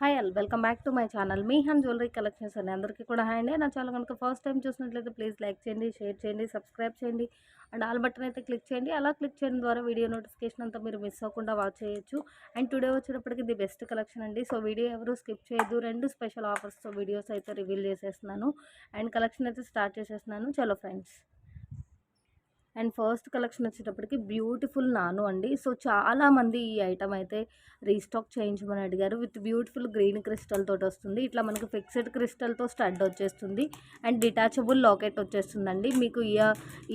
Hi all welcome back to my channel మీహాన్ jewellery collections అని అందరికీ కూడా హాయ్ అండి. నా ఛానల్ కనుక ఫస్ట్ టైం చూసినట్లయితే ప్లీజ్ లైక్ చేయండి, షేర్ చేయండి, సబ్స్క్రైబ్ చేయండి అండ్ ఆల్ బటన్ అయితే క్లిక్ చేయండి. అలా క్లిక్ చేయడం ద్వారా వీడియో నోటిఫికేషన్ అంతా మీరు మిస్ అవ్వకుండా వాచ్ చేయొచ్చు. అండ్ టుడే వచ్చేటప్పటికి ది బెస్ట్ కలెక్షన్ అండి. సో వీడియో ఎవరు స్కిప్ చేయొద్దు. 2 స్పెషల్ ఆఫర్స్తో వీడియోస్ అయితే రివీల్ చేసేస్తున్నాను అండ్ కలెక్షన్ అయితే స్టార్ట్ చేసేస్తున్నాను. చలో ఫ్రెండ్స్. అండ్ ఫస్ట్ కలెక్షన్ వచ్చేటప్పటికి బ్యూటిఫుల్ నాను అండి. సో చాలామంది ఈ ఐటమ్ అయితే రీస్టాక్ చేయించమని అడిగారు. విత్ బ్యూటిఫుల్ గ్రీన్ క్రిస్టల్ తోటి వస్తుంది. ఇట్లా మనకు ఫిక్స్డ్ క్రిస్టల్తో స్టడ్ వచ్చేస్తుంది అండ్ డిటాచబుల్ లాకెట్ వచ్చేస్తుందండి. మీకు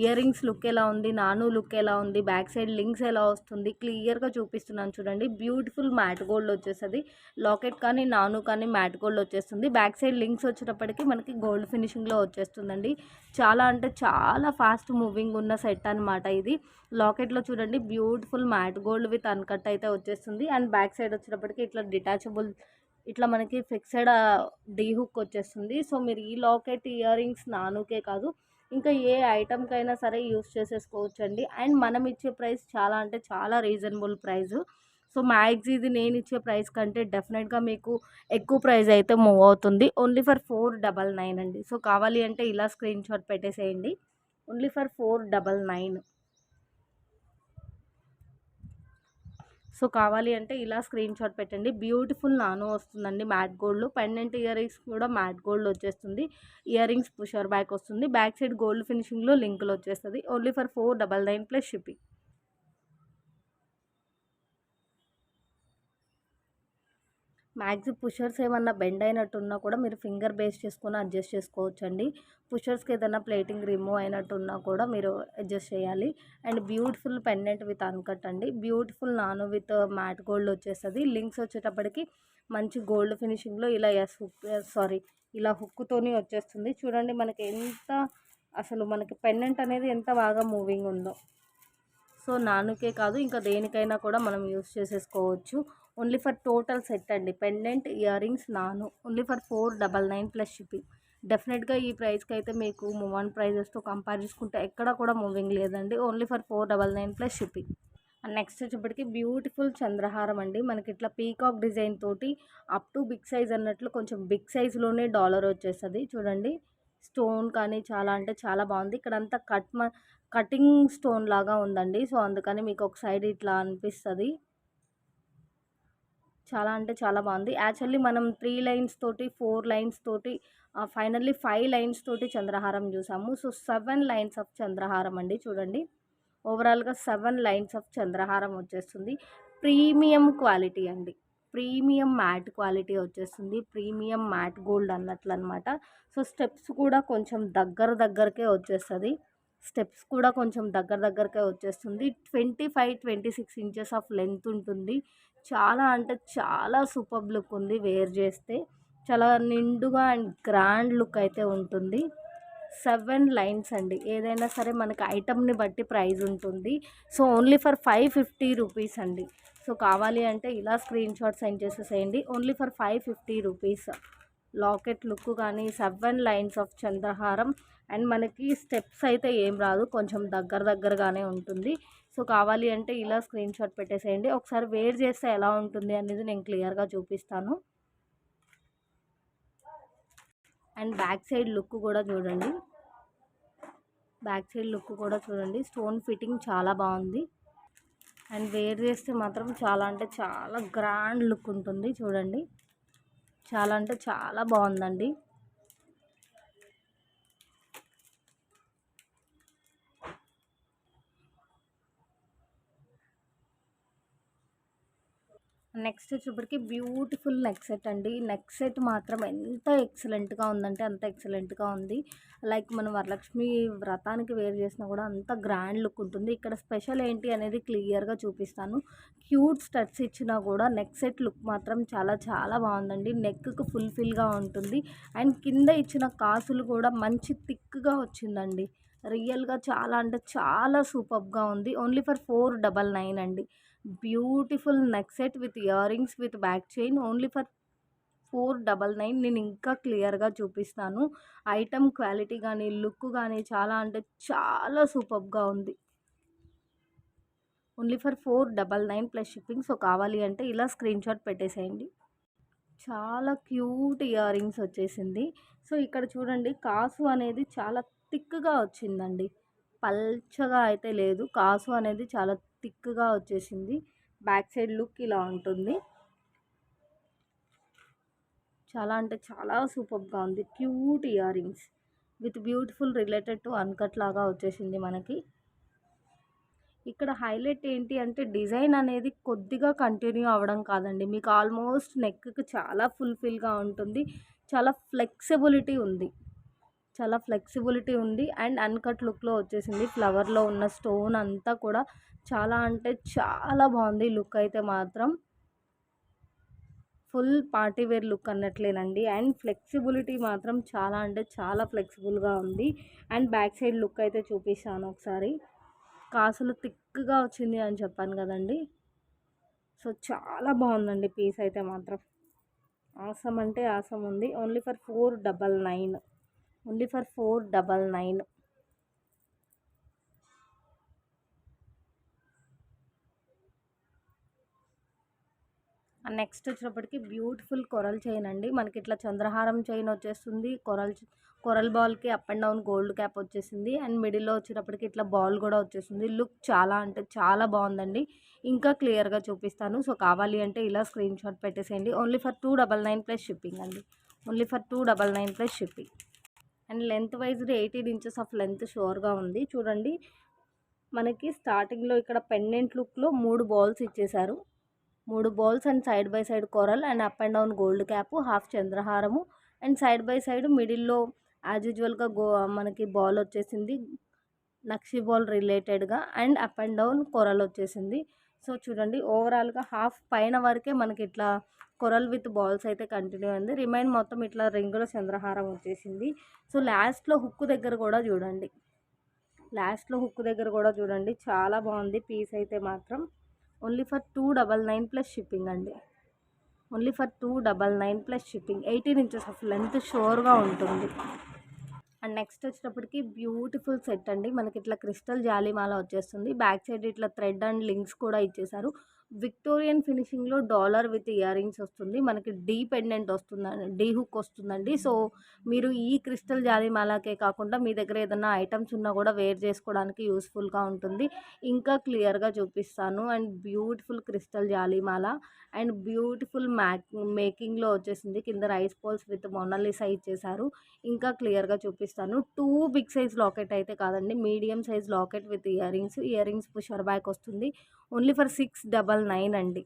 ఇయర్ రింగ్స్ లుక్ ఎలా ఉంది, నాను లుక్ ఎలా ఉంది, బ్యాక్ సైడ్ లింక్స్ ఎలా వస్తుంది క్లియర్గా చూపిస్తున్నాను చూడండి. బ్యూటిఫుల్ మ్యాట్ గోల్డ్ వచ్చేస్తుంది. లాకెట్ కానీ నాను కానీ మ్యాట్ గోల్డ్ వచ్చేస్తుంది. బ్యాక్ సైడ్ లింక్స్ వచ్చేటప్పటికి మనకి గోల్డ్ ఫినిషింగ్లో వచ్చేస్తుందండి. చాలా అంటే చాలా ఫాస్ట్ మూవింగ్ ఉన్న సెట్ అనమాట ఇది. లాకెట్లో చూడండి beautiful mat gold with uncut అయితే వచ్చేస్తుంది అండ్ బ్యాక్ సైడ్ వచ్చేటప్పటికి ఇట్లా డిటాచబుల్ ఇట్లా మనకి ఫిక్స్డ్ డీ హుక్ వచ్చేస్తుంది. సో మీరు ఈ లాకెట్ ఇయర్ రింగ్స్ నానుకే కాదు ఇంకా ఏ ఐటమ్కైనా సరే యూస్ చేసేసుకోవచ్చు అండి. అండ్ మనం ఇచ్చే ప్రైస్ చాలా అంటే చాలా రీజనబుల్ ప్రైస్. సో మ్యాక్స్ ఇది నేను ఇచ్చే ప్రైస్ కంటే డెఫినెట్గా మీకు ఎక్కువ ప్రైస్ అయితే మూవ్ అవుతుంది. ఓన్లీ ఫర్ 499 అండి. సో కావాలి అంటే ఇలా స్క్రీన్ షాట్ పెట్టేసేయండి. Only for 499. సో కావాలి అంటే ఇలా స్క్రీన్ షాట్ పెట్టండి. బ్యూటిఫుల్ నాను వస్తుందండి మ్యాట్ గోల్డ్లో. పెండెంట్ ఇయర్ రింగ్స్ కూడా మ్యాట్ గోల్డ్ వచ్చేస్తుంది. ఇయర్ రింగ్స్ పుషర్ బ్యాక్ వస్తుంది. బ్యాక్ సైడ్ గోల్డ్ ఫినిషింగ్లో లింకులు వచ్చేస్తుంది. Only for 499 plus shipping. Max pushers ఏమన్నా బెండ్ అయినట్టున్నా కూడా మీరు ఫింగర్ బేస్ చేసుకొని అడ్జస్ట్ చేసుకోవచ్చండి. పుషర్స్కి ఏదైనా ప్లేటింగ్ రిమూవ్ అయినట్టున్నా కూడా మీరు అడ్జస్ట్ చేయాలి. And beautiful pendant with uncut అండి. బ్యూటిఫుల్ నాను విత్ మ్యాట్ గోల్డ్ వచ్చేస్తుంది. లింక్స్ వచ్చేటప్పటికి మంచి గోల్డ్ ఫినిషింగ్లో ఇలా ఇలా హుక్కుతోని వచ్చేస్తుంది. చూడండి మనకి ఎంత అసలు మనకి పెండెంట్ అనేది ఎంత బాగా మూవింగ్ ఉందో. సో నానుకే కాదు ఇంకా దేనికైనా కూడా మనం యూస్ చేసేసుకోవచ్చు. ఓన్లీ ఫర్ టోటల్ సెట్ అండి. పెండెంట్ ఇయర్ రింగ్స్ నాను ఓన్లీ ఫర్ 499 ప్లస్ షిప్పింగ్. డెఫినెట్గా ఈ ప్రైస్కి అయితే మీకు మూవ్ ఆన్ ప్రైజెస్తో కంపేర్ చేసుకుంటే ఎక్కడ కూడా మూవింగ్ లేదండి. Only for 499 plus shipping. And next వచ్చేప్పటికి బ్యూటిఫుల్ చంద్రహారం అండి. మనకి ఇట్లా పీకాక్ డిజైన్ తోటి అప్ టు బిగ్ సైజ్ అన్నట్లు కొంచెం బిగ్ సైజులోనే డాలర్ వచ్చేస్తుంది చూడండి. స్టోన్ కానీ చాలా అంటే చాలా బాగుంది. ఇక్కడంతా కటింగ్ స్టోన్ లాగా ఉందండి. సో అందుకని మీకు ఒక సైడ్ ఇట్లా అనిపిస్తుంది. చాలా అంటే చాలా బాగుంది. యాక్చువల్లీ మనం 3 లైన్స్ తోటి 4 లైన్స్ తోటి ఫైనల్లీ 5 లైన్స్ తోటి చంద్రహారం చూసాము. సో 7 లైన్స్ ఆఫ్ చంద్రహారం అండి చూడండి. ఓవరాల్గా 7 లైన్స్ ఆఫ్ చంద్రహారం వచ్చేస్తుంది. ప్రీమియం క్వాలిటీ అండి. ప్రీమియం మ్యాట్ క్వాలిటీ వచ్చేస్తుంది. ప్రీమియం మ్యాట్ గోల్డ్ అన్నట్లు అనమాట. సో స్టెప్స్ కూడా కొంచెం దగ్గరకే వచ్చేస్తుంది. స్టెప్స్ కూడా కొంచెం దగ్గరకే వచ్చేస్తుంది. 25, 26 ఇంచెస్ ఆఫ్ లెంత్ ఉంటుంది. చాలా అంటే చాలా సూపర్బ్ లుక్ ఉంది. వేర్ చేస్తే చాలా నిండుగా అండ్ గ్రాండ్ లుక్ అయితే ఉంటుంది. 7 లైన్స్ అండి. ఏదైనా సరే మనకి ఐటమ్ని బట్టి ప్రైస్ ఉంటుంది. సో ఓన్లీ ఫర్ 550 రూపీస్ అండి. సో కావాలి అంటే ఇలా స్క్రీన్ షాట్ సెండ్ చేసేసేయండి. Only for 550 rupees. Locket look కానీ 7 లైన్స్ ఆఫ్ చంద్రహారం అండ్ మనకి స్టెప్స్ అయితే ఏం రాదు. కొంచెం దగ్గరగానే ఉంటుంది. సో కావాలి అంటే ఇలా స్క్రీన్ షాట్ పెట్టేసేయండి. ఒకసారి వేర్ చేస్తే ఎలా ఉంటుంది అనేది నేను క్లియర్గా చూపిస్తాను. అండ్ బ్యాక్ సైడ్ లుక్ కూడా చూడండి. స్టోన్ ఫిట్టింగ్ చాలా బాగుంది. అండ్ వేర్ చేస్తే మాత్రం చాలా అంటే చాలా గ్రాండ్ లుక్ ఉంటుంది చూడండి. చాలా అంటే చాలా బాగుందండి. నెక్స్ట్ వచ్చేప్పటికి బ్యూటిఫుల్ నెక్ సెట్ అండి. నెక్ సెట్ మాత్రం ఎంత ఎక్సలెంట్గా ఉందంటే అంత ఎక్సలెంట్గా ఉంది. లైక్ మనం వరలక్ష్మి వ్రతానికి వేర్ చేసినా కూడా అంత గ్రాండ్ లుక్ ఉంటుంది. ఇక్కడ స్పెషల్ ఏంటి అనేది క్లియర్గా చూపిస్తాను. క్యూట్ స్టడ్స్ ఇచ్చినా కూడా నెక్ సెట్ లుక్ మాత్రం చాలా చాలా బాగుందండి. నెక్కి ఫుల్ఫిల్గా ఉంటుంది అండ్ కింద ఇచ్చిన కాసులు కూడా మంచి థిక్గా వచ్చిందండి. రియల్గా చాలా అంటే చాలా సూపర్గా ఉంది. ఓన్లీ ఫర్ 499 అండి. Beautiful neck set with ear rings with back chain only for 499. నేను ఇంకా క్లియర్గా చూపిస్తాను. ఐటమ్ క్వాలిటీ కానీ లుక్ కానీ చాలా అంటే చాలా సూపర్గా ఉంది. Only for 499 plus shipping. So కావాలి అంటే ఇలా స్క్రీన్ షాట్ పెట్టేసేయండి. చాలా క్యూట్ ఇయర్ రింగ్స్ వచ్చేసింది. సో ఇక్కడ చూడండి కాసు అనేది చాలా థిక్‌గా వచ్చిందండి. పల్చగా అయితే లేదు. కాసు అనేది చాలా థిక్‌గా వచ్చేసింది. బ్యాక్ సైడ్ లుక్ ఇలా ఉంటుంది. చాలా అంటే చాలా సూపర్బ్‌గా ఉంది. Cute ear rings with beautiful related to uncut లాగా వచ్చేసింది మనకి. ఇక్కడ హైలైట్ ఏంటి అంటే డిజైన్ అనేది కొద్దిగా కంటిన్యూ అవ్వడం కాదండి. మీకు ఆల్మోస్ట్ నెక్‌కి చాలా ఫుల్‌ఫిల్‌గా ఉంటుంది. చాలా ఫ్లెక్సిబిలిటీ ఉంది. చాలా ఫ్లెక్సిబిలిటీ ఉంది అండ్ అన్‌కట్ లుక్‌లో వచ్చేసింది. ఫ్లవర్‌లో ఉన్న స్టోన్ అంతా కూడా చాలా అంటే చాలా బాగుంది లుక్ అయితే మాత్రం. ఫుల్ పార్టీ వేర్ లుక్ అన్నట్లేనండి. అండ్ ఫ్లెక్సిబిలిటీ మాత్రం చాలా అంటే చాలా ఫ్లెక్సిబుల్‌గా ఉంది. అండ్ బ్యాక్ సైడ్ లుక్ అయితే చూపిస్తాను ఒకసారి. కాసులు థిక్‌గా వచ్చింది అని చెప్పాను కదండీ. సో చాలా బాగుందండి పీస్ అయితే మాత్రం. ఆసమ్ అంటే ఆసమ్ ఉంది. Only for 499. Only for 499. Next వచ్చేటప్పటికి బ్యూటిఫుల్ కొరల్ చైన్ అండి. మనకి ఇట్లా చంద్రహారం చైన్ వచ్చేస్తుంది. కొరల్ బాల్కి up and down gold cap వచ్చేసింది. అండ్ మిడిల్లో వచ్చేటప్పటికి ఇట్లా బాల్ కూడా వచ్చేసింది. లుక్ చాలా అంటే చాలా బాగుందండి. ఇంకా క్లియర్గా చూపిస్తాను. సో కావాలి అంటే ఇలా స్క్రీన్ షాట్ పెట్టేసేయండి. ఓన్లీ ఫర్ 299 ప్లస్ షిప్పింగ్ అండి. Only for 299 plus shipping. And lengthwise 18 inches of length షోర్గా ఉంది. చూడండి మనకి స్టార్టింగ్లో ఇక్కడ పెండెంట్ లుక్లో 3 బాల్స్ ఇచ్చేశారు. 3 balls and side by side coral and up and down gold cap, half చంద్రహారము అండ్ సైడ్ బై సైడ్ మిడిల్లో యాజ్ యూజువల్గా మనకి బాల్ వచ్చేసింది. నక్షి బాల్ రిలేటెడ్గా and up and down coral వచ్చేసింది. సో చూడండి ఓవరాల్గా హాఫ్ పైన వరకే మనకి ఇట్లా కొరల్ విత్ బాల్స్ అయితే కంటిన్యూ అయింది. రిమైన్ మొత్తం ఇట్లా రింగుల చంద్రహారం వచ్చేసింది. సో లాస్ట్లో హుక్ దగ్గర కూడా చూడండి. చాలా బాగుంది పీస్ అయితే మాత్రం. ఓన్లీ ఫర్ 299 ప్లస్ షిప్పింగ్ అండి. Only for 299 plus shipping. 18 inches of length షోర్గా ఉంటుంది. అండ్ నెక్స్ట్ వచ్చేటప్పటికి బ్యూటిఫుల్ సెట్ అండి. మనకి ఇట్లా క్రిస్టల్ జాలిమాల వచ్చేస్తుంది. బ్యాక్ సైడ్ ఇట్లా థ్రెడ్ అండ్ లింక్స్ కూడా ఇచ్చేసారు. విక్టోరియన్ ఫినిషింగ్లో డాలర్ విత్ ఇయర్ రింగ్స్ వస్తుంది. మనకి డీ పెండెంట్ వస్తుందండి, డీ హుక్ వస్తుందండి. సో మీరు ఈ క్రిస్టల్ జాలిమాలకే కాకుండా మీ దగ్గర ఏదైనా ఐటమ్స్ ఉన్నా కూడా వేర్ చేసుకోవడానికి యూస్ఫుల్గా ఉంటుంది. ఇంకా క్లియర్గా చూపిస్తాను. అండ్ బ్యూటిఫుల్ క్రిస్టల్ జాలిమాల అండ్ బ్యూటిఫుల్ మేకింగ్లో వచ్చేసింది. కింద రైస్ పోల్స్ విత్ మొనాలిసా ఇచ్చేసారు. ఇంకా క్లియర్గా చూపిస్తాను. 2 బిగ్ సైజ్ లాకెట్ అయితే కాదండి, medium size locket with ear rings pusher back వస్తుంది. ఓన్లీ ఫర్ 699 అండి.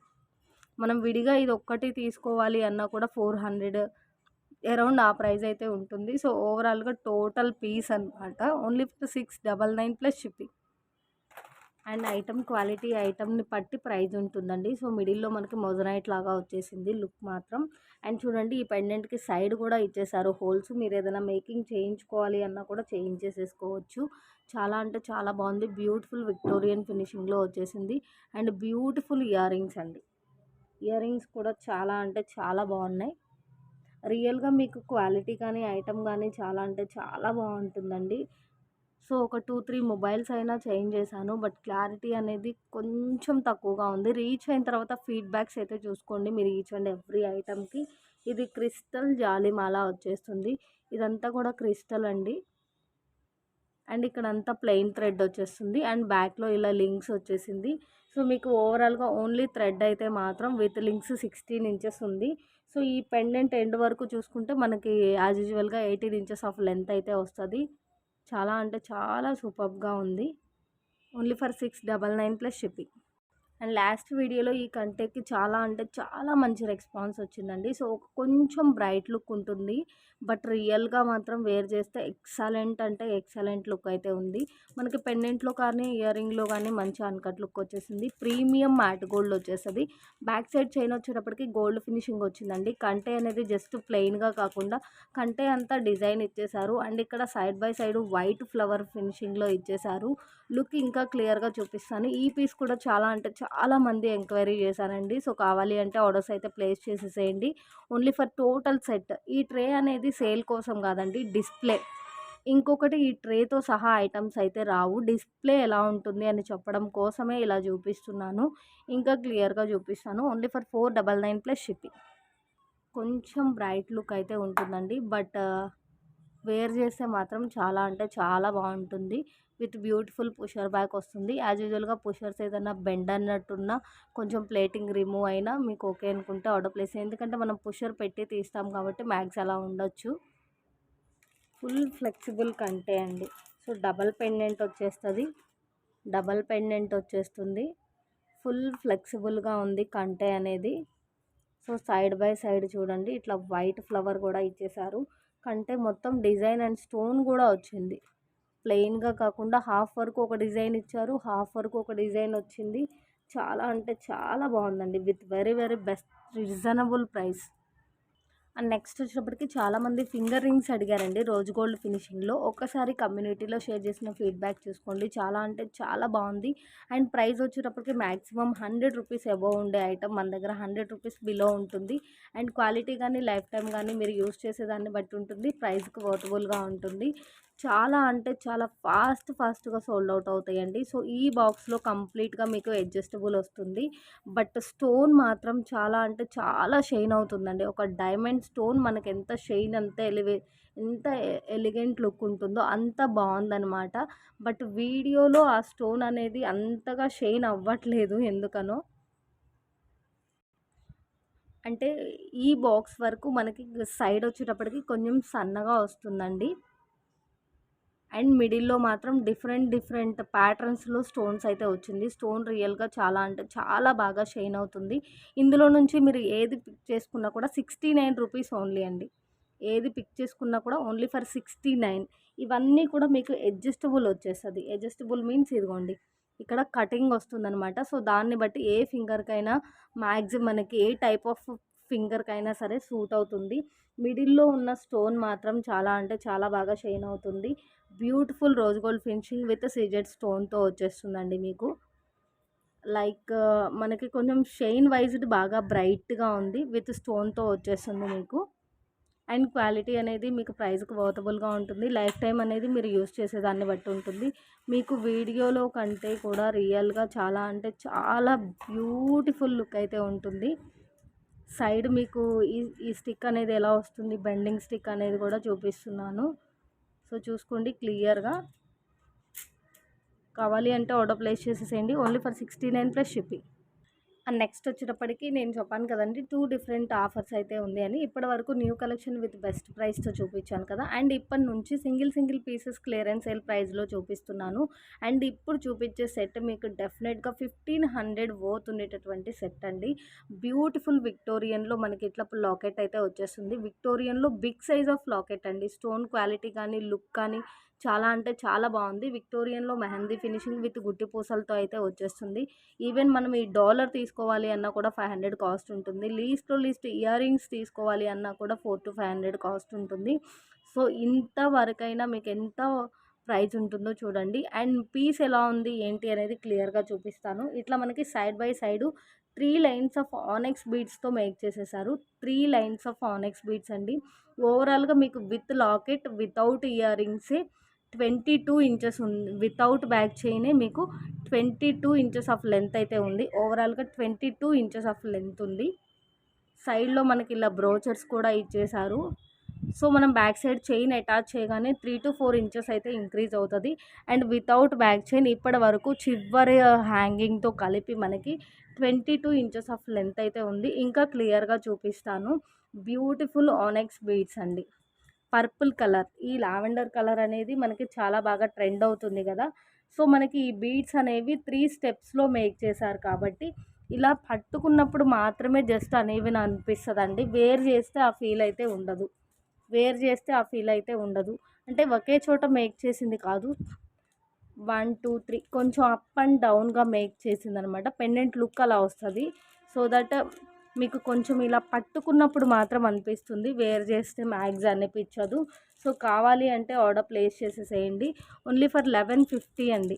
మనం విడిగా ఇది ఒక్కటి తీసుకోవాలి అన్నా కూడా 400 అరౌండ్ ఆ ప్రైస్ అయితే ఉంటుంది. సో ఓవరాల్గా టోటల్ పీస్ అనమాట. Only for 699 plus shipping. And item quality ఐటమ్ని బట్టి ప్రైస్ ఉంటుందండి. సో మిడిల్లో మనకి మొజనైట్ లాగా వచ్చేసింది లుక్ మాత్రం. అండ్ చూడండి ఈ పెండెంట్కి సైడ్ కూడా ఇచ్చేసారు హోల్స్. మీరు ఏదైనా మేకింగ్ చేయించుకోవాలి అన్నా కూడా చేయించేసేసుకోవచ్చు. చాలా అంటే చాలా బాగుంది. బ్యూటిఫుల్ విక్టోరియన్ ఫినిషింగ్లో వచ్చేసింది. అండ్ బ్యూటిఫుల్ ఇయర్ రింగ్స్ అండి. ఇయర్ రింగ్స్ కూడా చాలా అంటే చాలా బాగున్నాయి. రియల్గా మీకు క్వాలిటీ కానీ ఐటమ్ కానీ చాలా అంటే చాలా బాగుంటుందండి. సో ఒక 2-3 మొబైల్స్ అయినా చేంజ్ చేశాను. బట్ క్లారిటీ అనేది కొంచెం తక్కువగా ఉంది. రీచ్ అయిన తర్వాత ఫీడ్బ్యాక్స్ అయితే చూసుకోండి మీరు ఈచ్ అండ్ ఎవ్రీ ఐటమ్కి. ఇది క్రిస్టల్ జాలిమాల వచ్చేస్తుంది. ఇదంతా కూడా క్రిస్టల్ అండి. అండ్ ఇక్కడ అంతా ప్లెయిన్ థ్రెడ్ వచ్చేస్తుంది. అండ్ బ్యాక్లో ఇలా లింక్స్ వచ్చేసింది. సో మీకు ఓవరాల్గా ఓన్లీ థ్రెడ్ అయితే మాత్రం విత్ లింక్స్ 16 ఇంచెస్ ఉంది. సో ఈ పెండెంట్ ఎండ్ వరకు చూసుకుంటే మనకి యాజ్ యూజువల్గా 18 ఇంచెస్ ఆఫ్ లెంత్ అయితే వస్తుంది. చాలా అంటే చాలా సూపర్గా ఉంది. Only for 699 plus shipping. And last వీడియోలో ఈ కంటెక్కి చాలా అంటే చాలా మంచి రెస్పాన్స్ వచ్చిందండి. సో కొంచెం బ్రైట్ లుక్ ఉంటుంది. బట్ రియల్గా మాత్రం వేర్ చేస్తే ఎక్సలెంట్ అంటే ఎక్సలెంట్ లుక్ అయితే ఉంది. మనకి పెండెంట్లో కానీ ఇయర్ రింగ్లో కానీ మంచి అన్కట్ లుక్ వచ్చేసింది. ప్రీమియం మ్యాట్ గోల్డ్ వచ్చేస్తుంది. బ్యాక్ సైడ్ చైన్ వచ్చేటప్పటికి గోల్డ్ ఫినిషింగ్ వచ్చిందండి. కంటే అనేది జస్ట్ ప్లెయిన్గా కాకుండా కంటే అంతా డిజైన్ ఇచ్చేసారు. అండ్ ఇక్కడ side by side white flower ఫినిషింగ్లో ఇచ్చేసారు. లుక్ ఇంకా క్లియర్గా చూపిస్తాను. ఈ పీస్ కూడా చాలా అంటే చాలా మంది ఎంక్వైరీ చేశానండి. సో కావాలి అంటే ఆర్డర్స్ అయితే ప్లేస్ చేసేసేయండి. Only for total set. ఈ ట్రే అనేది సేల్ కోసం కాదండి, డిస్ప్లే. ఇంకొకటి ఈ ట్రేతో సహా ఐటమ్స్ అయితే రావు. డిస్ప్లే ఎలా ఉంటుంది అని చెప్పడం కోసమే ఇలా చూపిస్తున్నాను. ఇంకా క్లియర్గా చూపిస్తాను. Only for 499 plus shipping. కొంచెం బ్రైట్ లుక్ అయితే ఉంటుందండి. బట్ వేర్ చేస్తే మాత్రం చాలా అంటే చాలా బాగుంటుంది. విత్ బ్యూటిఫుల్ పుషర్ బ్యాక్ వస్తుంది. యాజ్ యూజువల్గా పుషర్స్ ఏదైనా బెండ్ అన్నట్టున్నా కొంచెం ప్లేటింగ్ రిమూవ్ అయినా మీకు ఓకే అనుకుంటే ఆర్డర్ ప్లేస్. ఎందుకంటే మనం పుషర్ పెట్టి తీస్తాం కాబట్టి మ్యాక్స్ అలా ఉండొచ్చు. ఫుల్ ఫ్లెక్సిబుల్ కంటే అండి. సో డబల్ పెండెంట్ వచ్చేస్తుంది. డబల్ పెండెంట్ వచ్చేస్తుంది. ఫుల్ ఫ్లెక్సిబుల్గా ఉంది కంటే అనేది. సో సైడ్ బై సైడ్ చూడండి, ఇట్లా వైట్ ఫ్లవర్ కూడా ఇచ్చేసారు. కంటే మొత్తం డిజైన్ అండ్ స్టోన్ కూడా వచ్చింది. ప్లెయిన్గా కాకుండా హాఫ్ వరకు ఒక డిజైన్ ఇచ్చారు, హాఫ్ వరకు ఒక డిజైన్ వచ్చింది. చాలా అంటే చాలా బాగుందండి. With very very best reasonable price. And next వచ్చేటప్పటికి చాలామంది ఫింగర్ రింగ్స్ అడిగారండి రోజ్ గోల్డ్ ఫినిషింగ్లో. ఒక్కసారి కమ్యూనిటీలో షేర్ చేసిన ఫీడ్బ్యాక్ చూసుకోండి. చాలా అంటే చాలా బాగుంది. అండ్ ప్రైస్ వచ్చేటప్పటికి మ్యాక్సిమం 100 రూపీస్ అబోవ్ ఉండే ఐటమ్ మన దగ్గర 100 రూపీస్ బిలో ఉంటుంది. అండ్ క్వాలిటీ కానీ లైఫ్ టైం కానీ మీరు యూస్ చేసేదాన్ని బట్టి ఉంటుంది. ప్రైస్కి వర్తబుల్గా ఉంటుంది. చాలా అంటే చాలా ఫాస్ట్గా సోల్డ్ అవుట్ అవుతాయండి. సో ఈ బాక్స్లో కంప్లీట్గా మీకు అడ్జస్టబుల్ వస్తుంది. బట్ స్టోన్ మాత్రం చాలా అంటే చాలా షైన్ అవుతుందండి. ఒక డైమండ్ స్టోన్ మనకి ఎంత షైన్ ఎంత ఎలిగెంట్ లుక్ ఉంటుందో అంత బాగుందనమాట. బట్ వీడియోలో ఆ స్టోన్ అనేది అంతగా షైన్ అవ్వట్లేదు ఎందుకనో. అంటే ఈ బాక్స్ వరకు మనకి సైడ్ వచ్చేటప్పటికి కొంచెం సన్నగా వస్తుందండి. అండ్ మిడిల్లో మాత్రం డిఫరెంట్ ప్యాటర్న్స్లో స్టోన్స్ అయితే వచ్చింది. స్టోన్ రియల్గా చాలా అంటే చాలా బాగా షైన్ అవుతుంది. ఇందులో నుంచి మీరు ఏది పిక్ చేసుకున్నా కూడా 69 రూపీస్ ఓన్లీ అండి. ఏది పిక్ చేసుకున్నా కూడా ఓన్లీ ఫర్ 69. ఇవన్నీ కూడా మీకు అడ్జస్టబుల్ వచ్చేస్తుంది. అడ్జస్టబుల్ మీన్స్ ఇదిగోండి ఇక్కడ కటింగ్ వస్తుందన్నమాట. సో దాన్ని బట్టి ఏ ఫింగర్కైనా మ్యాక్సిమం మనకి ఏ టైప్ ఆఫ్ ఫింగర్కైనా సరే సూట్ అవుతుంది. మిడిల్లో ఉన్న స్టోన్ మాత్రం చాలా అంటే చాలా బాగా షైన్ అవుతుంది. Beautiful rose gold finishing with CZ స్టోన్తో వచ్చేస్తుందండి మీకు. లైక్ మనకి కొంచెం షైన్ వైజ్డ్ బాగా బ్రైట్గా ఉంది. విత్ స్టోన్తో వచ్చేస్తుంది మీకు. అండ్ క్వాలిటీ అనేది మీకు ప్రైస్కి వర్తబుల్గా ఉంటుంది. లైఫ్ టైం అనేది మీరు యూస్ చేసేదాన్ని బట్టి ఉంటుంది. మీకు వీడియోలో కంటే కూడా రియల్గా చాలా అంటే చాలా బ్యూటిఫుల్ లుక్ అయితే ఉంటుంది. సైడ్ మీకు ఈ స్టిక్ అనేది ఎలా వస్తుంది, బెండింగ్ స్టిక్ అనేది కూడా చూపిస్తున్నాను. సో చూసుకోండి క్లియర్గా. కావాలి అంటే ఆర్డర్ ప్లేస్ చేసేసేయండి. Only for 69 plus shipping. And next వచ్చేటప్పటికి నేను చెప్పాను కదండి 2 డిఫరెంట్ ఆఫర్స్ అయితే ఉంది అని. ఇప్పటి వరకు న్యూ కలెక్షన్ విత్ బెస్ట్ ప్రైస్తో చూపించాను కదా. అండ్ ఇప్పటి నుంచి సింగిల్ పీసెస్ క్లియరెన్స్ సేల్ ప్రైస్లో చూపిస్తున్నాను. అండ్ ఇప్పుడు చూపించే సెట్ మీకు డెఫినెట్గా 1500 వర్త్ ఉండేటటువంటి సెట్ అండి. బ్యూటిఫుల్ విక్టోరియన్లో మనకి ఇట్లా లాకెట్ అయితే వచ్చేస్తుంది. విక్టోరియన్లో బిగ్ సైజ్ ఆఫ్ లాకెట్ అండి. స్టోన్ క్వాలిటీ కానీ లుక్ కానీ చాలా అంటే చాలా బాగుంది. విక్టోరియన్లో మెహందీ ఫినిషింగ్ విత్ గుట్టి పూసలతో అయితే వచ్చేస్తుంది. ఈవెన్ మనం ఈ డాలర్ తీసుకోవాలి అన్నా కూడా 500 కాస్ట్ ఉంటుంది. లీస్ట్ ఇయర్ రింగ్స్ తీసుకోవాలి అన్నా కూడా 400 to 500 కాస్ట్ ఉంటుంది. సో ఇంతవరకైనా మీకు ఎంత ప్రైస్ ఉంటుందో చూడండి. అండ్ పీస్ ఎలా ఉంది ఏంటి అనేది క్లియర్గా చూపిస్తాను. ఇట్లా మనకి side by side 3 lines of onyx బీడ్స్తో మేక్ చేసేసారు. 3 లైన్స్ ఆఫ్ ఆనెక్స్ బీడ్స్ అండి. ఓవరాల్గా మీకు విత్ లాకెట్ వితౌట్ ఇయర్ రింగ్సే 22 ఇంచెస్ ఉంది. వితౌట్ బ్యాక్ చైనే మీకు 22 ఇంచెస్ ఆఫ్ లెంత్ అయితే ఉంది. ఓవరాల్గా 22 ఇంచెస్ ఆఫ్ లెంత్ ఉంది. సైడ్లో మనకి ఇలా బ్రోచర్స్ కూడా ఇచ్చేసారు. సో మనం బ్యాక్ సైడ్ చైన్ అటాచ్ చేయగానే 3 to 4 ఇంచెస్ అయితే ఇంక్రీజ్ అవుతుంది. అండ్ వితౌట్ బ్యాక్ చైన్ ఇప్పటి వరకు చివరి హ్యాంగింగ్తో కలిపి మనకి 22 ఇంచెస్ ఆఫ్ లెంత్ అయితే ఉంది. ఇంకా క్లియర్గా చూపిస్తాను. బ్యూటిఫుల్ ఆనెక్స్ బీడ్స్ అండి. పర్పుల్ కలర్, ఈ లావెండర్ కలర్ అనేది మనకి చాలా బాగా ట్రెండ్ అవుతుంది కదా. సో మనకి ఈ బీడ్స్ అనేవి 3 స్టెప్స్లో మేక్ చేశారు కాబట్టి ఇలా పట్టుకున్నప్పుడు మాత్రమే జస్ట్ అనేవి అనిపిస్తుందండి. వేర్ చేస్తే ఆ ఫీల్ అయితే ఉండదు. అంటే ఒకే చోట మేక్ చేసింది కాదు, 1 2 3 కొంచెం అప్ అండ్ డౌన్గా మేక్ చేసింది అనమాట. పెండెంట్ లుక్ అలా వస్తుంది. సో దట్ మీకు కొంచెం ఇలా పట్టుకున్నప్పుడు మాత్రం అనిపిస్తుంది, వేర్ చేస్తే మ్యాగ్స్ అనిపించదు. సో కావాలి అంటే ఆర్డర్ ప్లేస్ చేసేసేయండి. ఓన్లీ ఫర్ 1150 అండి.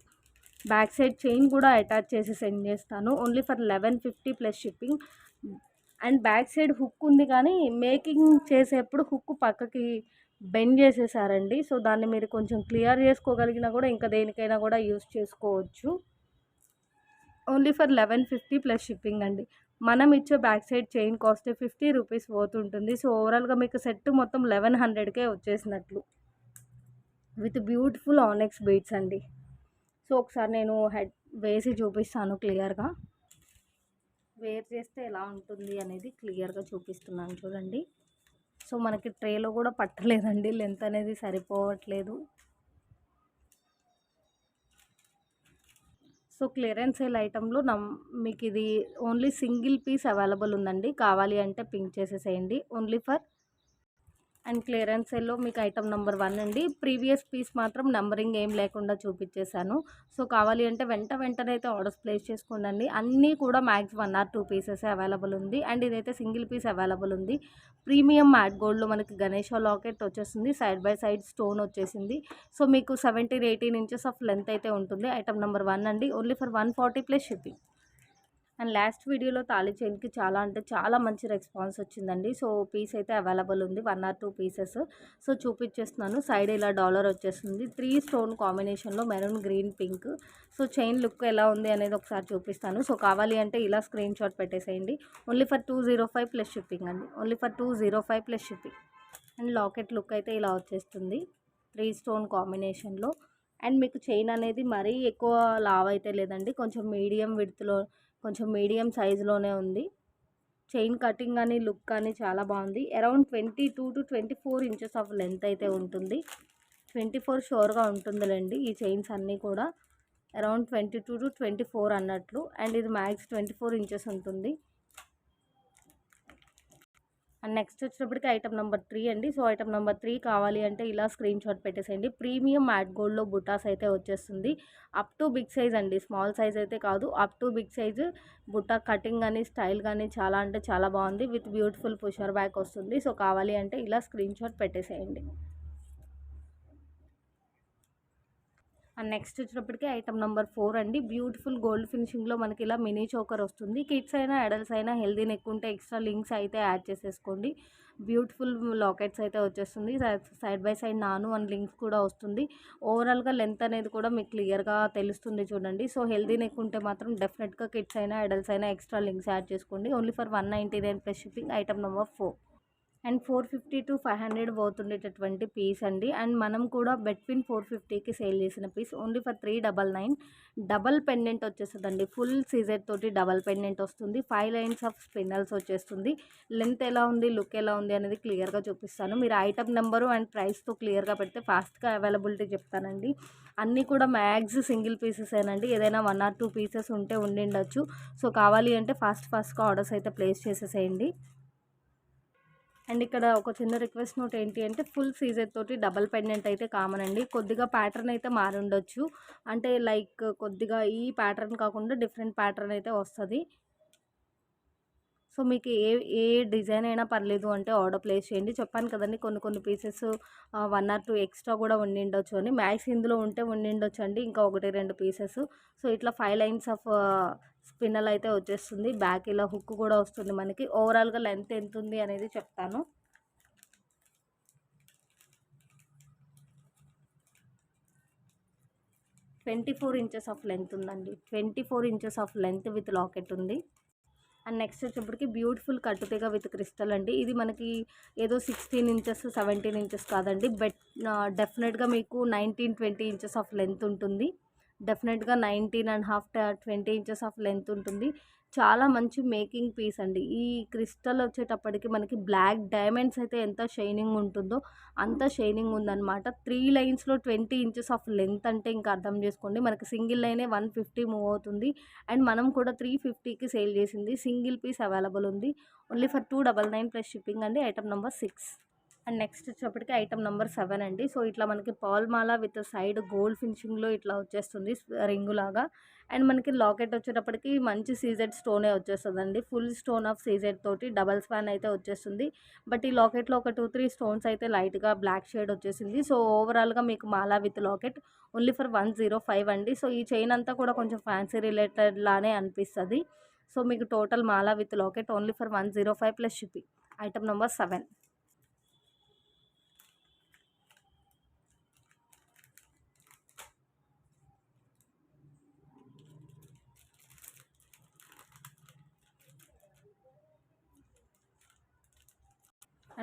బ్యాక్ సైడ్ చైన్ కూడా అటాచ్ చేసి సెండ్ చేస్తాను. Only for 1150 plus shipping. And back side hook ఉంది కానీ మేకింగ్ చేసేప్పుడు హుక్ పక్కకి బెండ్ చేసేసారండి. సో దాన్ని మీరు కొంచెం క్లియర్ చేసుకోగలిగినా కూడా ఇంకా దేనికైనా కూడా యూస్ చేసుకోవచ్చు. ఓన్లీ ఫర్ 1150 ప్లస్ షిప్పింగ్ అండి. మనం ఇచ్చే back side chain cost 50 rupees పోతుంటుంది. సో ఓవరాల్గా మీకు సెట్ మొత్తం 1100కే వచ్చేసినట్లు విత్ బ్యూటిఫుల్ ఆనెక్స్ బీడ్స్ అండి. సో ఒకసారి నేను హెడ్ వేసి చూపిస్తాను క్లియర్గా. వేర్ చేస్తే ఎలా ఉంటుంది అనేది క్లియర్గా చూపిస్తున్నాను చూడండి. సో మనకి ట్రేలో కూడా పట్టలేదండి, లెంత్ అనేది సరిపోవట్లేదు. సో క్లియరెన్స్ సేల్ ఐటెంలో మీకు ఇది ఓన్లీ సింగిల్ పీస్ అవైలబుల్ ఉందండి. కావాలి అంటే పింక్ చేసేసేయండి. ఓన్లీ ఫర్ అండ్ క్లియరెన్స్ సేల్లో మీకు ఐటమ్ నెంబర్ 1 అండి. ప్రీవియస్ పీస్ మాత్రం నంబరింగ్ ఏం లేకుండా చూపించేశాను. సో కావాలి అంటే వెంటనే అయితే ఆర్డర్స్ ప్లేస్ చేసుకోండి. అన్నీ కూడా మ్యాక్స్ 1 ఆర్ 2 పీసెస్ అవైలబుల్ ఉంది. అండ్ ఇదైతే సింగిల్ పీస్ అవైలబుల్ ఉంది. ప్రీమియం మ్యాట్ గోల్డ్లో మనకి గణేష లాకెట్ వచ్చేసింది. సైడ్ బై సైడ్ స్టోన్ వచ్చేసింది. సో మీకు 17-18 ఇంచెస్ ఆఫ్ లెంత్ అయితే ఉంటుంది. ఐటమ్ నెంబర్ 1 అండి. Only for 140 plus shipping. And last వీడియోలో తాళి చైన్కి చాలా అంటే చాలా మంచి రెస్పాన్స్ వచ్చిందండి. సో పీస్ అయితే అవైలబుల్ ఉంది, 1 ఆర్ 2 పీసెస్. సో చూపించేస్తున్నాను. సైడ్ ఇలా డాలర్ వచ్చేస్తుంది. 3 స్టోన్ కాంబినేషన్లో maroon, green, pink. So chain look ఎలా ఉంది అనేది ఒకసారి చూపిస్తాను. సో కావాలి అంటే ఇలా స్క్రీన్ షాట్ పెట్టేసేయండి. ఓన్లీ ఫర్ 205 ప్లస్ షిప్పింగ్ అండి. Only for 205 plus shipping. And locket look అయితే ఇలా వచ్చేస్తుంది 3 స్టోన్ కాంబినేషన్లో. అండ్ మీకు చైన్ అనేది మరీ ఎక్కువ లావ్ అయితే లేదండి, కొంచెం మీడియం విడ్త్లో, కొంచెం మీడియం సైజులోనే ఉంది. చైన్ కటింగ్ కానీ లుక్ కానీ చాలా బాగుంది. అరౌండ్ 22-24 ఇంచెస్ ఆఫ్ లెంత్ అయితే ఉంటుంది. 24 షూర్గా ఉంటుందిలేండి. ఈ చైన్స్ అన్నీ కూడా అరౌండ్ 22-24 అన్నట్లు. అండ్ ఇది మ్యాక్స్ 24 ఇంచెస్ ఉంటుంది. అండ్ నెక్స్ట్ వచ్చేటప్పటికి ఐటమ్ నెంబర్ 3 అండి. సో ఐటమ్ నెంబర్ 3 కావాలి అంటే ఇలా స్క్రీన్ షాట్ పెట్టేసేయండి. ప్రీమియం మ్యాట్ గోల్డ్లో బుటాస్ అయితే వచ్చేస్తుంది. అప్ టు బిగ్ సైజ్ అండి, స్మాల్ సైజ్ అయితే కాదు. అప్ టు బిగ్ సైజ్ బుటా కటింగ్ కానీ స్టైల్ కానీ చాలా అంటే చాలా బాగుంది. విత్ బ్యూటిఫుల్ పుషర్ బ్యాక్ వస్తుంది. సో కావాలి అంటే ఇలా స్క్రీన్ షాట్ పెట్టేసేయండి. అండ్ నెక్స్ట్ వచ్చేటప్పటికి ఐటమ్ నెంబర్ 4 అండి. బ్యూటిఫుల్ గోల్డ్ ఫినిషింగ్లో మనకి ఇలా మినీ చోకర్ వస్తుంది. కిడ్స్ అయినా అడల్ట్స్ అయినా హెల్దీ నెక్ ఉంటే ఎక్స్ట్రా లింక్స్ అయితే యాడ్ చేసేసుకోండి. బ్యూటిఫుల్ లాకెట్స్ అయితే వచ్చేస్తుంది. సైడ్ బై సైడ్ నాను అండ్ లింక్స్ కూడా వస్తుంది. ఓవరాల్గా లెంత్ అనేది కూడా మీకు క్లియర్గా తెలుస్తుంది చూడండి. సో హెల్దీ నెక్ ఉంటే మాత్రం డెఫినెట్గా కిడ్స్ అయినా అడల్ట్స్ అయినా ఎక్స్ట్రా లింక్స్ యాడ్ చేసుకోండి. Only for 199 plus shipping. Item number 4 and 450-500 పోతుండేటటువంటి పీస్ అండి. అండ్ మనం కూడా బిట్వీన్ 450కి సేల్ చేసిన piece. Only for 399. Double pendant వచ్చేస్తుందండి. ఫుల్ సీజర్ తోటి డబల్ పెండెంట్ వస్తుంది. 5 లైన్స్ ఆఫ్ స్పిన్నల్స్ వచ్చేస్తుంది. లెంత్ ఎలా ఉంది, లుక్ ఎలా ఉంది అనేది క్లియర్గా చూపిస్తాను. మీరు ఐటమ్ నెంబరు అండ్ ప్రైస్తో క్లియర్గా పెడితే ఫాస్ట్గా అవైలబిలిటీ చెప్తానండి. అన్నీ కూడా మ్యాక్స్ సింగిల్ పీసెసేనండి. ఏదైనా 1 ఆర్ 2 పీసెస్ ఉంటే ఉండిండొచ్చు. సో కావాలి అంటే ఫాస్ట్గా ఆర్డర్స్ అయితే ప్లేస్ చేసేసేయండి. అండ్ ఇక్కడ ఒక చిన్న రిక్వెస్ట్ నోట్ ఏంటి అంటే ఫుల్ సీజర్ తోటి డబల్ పెండెంట్ అయితే కామన్ అండి. కొద్దిగా ప్యాటర్న్ అయితే మారుండొచ్చు. అంటే లైక్ కొద్దిగా ఈ ప్యాటర్న్ కాకుండా డిఫరెంట్ ప్యాటర్న్ అయితే వస్తుంది. సో మీకు ఏ డిజైన్ అయినా పర్లేదు అంటే ఆర్డర్ ప్లేస్ చేయండి. చెప్పాను కదండి కొన్ని పీసెస్ 1 ఆర్ 2 ఎక్స్ట్రా కూడా ఉండిండొచ్చు అని. మ్యాక్స్ ఇందులో ఉంటే ఉండిండొచ్చు అండి, ఇంకా 1-2 పీసెస్. సో ఇట్లా 5 లైన్స్ ఆఫ్ స్పిన్నల్ అయితే వచ్చేస్తుంది. బ్యాక్ ఇలా హుక్ కూడా వస్తుంది మనకి. ఓవరాల్గా లెంత్ ఎంత ఉంది అనేది చెప్తాను. ట్వంటీ 4 ఇంచెస్ ఆఫ్ లెంత్ ఉందండి. 24 inches of length with locket ఉంది. అండ్ నెక్స్ట్ వచ్చేప్పటికి బ్యూటిఫుల్ కట్టుతీగ విత్ క్రిస్టల్ అండి. ఇది మనకి ఏదో 16 ఇంచెస్ 17 ఇంచెస్ కాదండి. డెఫినెట్గా మీకు 19-20 ఇంచెస్ ఆఫ్ లెంత్ ఉంటుంది. డెఫినెట్గా 19.5 20 ఇంచెస్ ఆఫ్ లెంత్ ఉంటుంది. చాలా మంచి మేకింగ్ పీస్ అండి. ఈ క్రిస్టల్ వచ్చేటప్పటికి మనకి బ్లాక్ డైమండ్స్ అయితే ఎంత షైనింగ్ ఉంటుందో అంత షైనింగ్ ఉందన్నమాట. 3 లైన్స్లో 20 ఇంచెస్ ఆఫ్ లెంత్ అంటే ఇంకా అర్థం చేసుకోండి. మనకి సింగిల్ లైనే 150 మూవ్ అవుతుంది. అండ్ మనం కూడా 350కి సేల్ చేసింది. సింగిల్ పీస్ అవైలబుల్ ఉంది. ఓన్లీ ఫర్ 299 ప్లస్ షిప్పింగ్ అండి. Item number 6. అండ్ నెక్స్ట్ వచ్చేప్పటికి ఐటమ్ నెంబర్ 7 అండి. సో ఇట్లా మనకి పాల్ మాల విత్ సైడ్ గోల్డ్ ఫినిషింగ్లో ఇట్లా వచ్చేస్తుంది రింగు లాగా. అండ్ మనకి లాకెట్ వచ్చేటప్పటికి మంచి సీజెడ్ స్టోనే వచ్చేస్తుందండి. ఫుల్ స్టోన్ ఆఫ్ సీజెడ్ తోటి డబల్ స్పాన్ అయితే వచ్చేస్తుంది. బట్ ఈ లాకెట్లో ఒక 2-3 స్టోన్స్ అయితే లైట్గా బ్లాక్ షేడ్ వచ్చేసింది. సో ఓవరాల్గా మీకు మాలా విత్ లాకెట్ ఓన్లీ ఫర్ 105 అండి. సో ఈ చైన్ అంతా కూడా కొంచెం ఫ్యాన్సీ రిలేటెడ్ లానే అనిపిస్తుంది. సో మీకు total Mala with locket only for 105 plus shipping. Item number 7.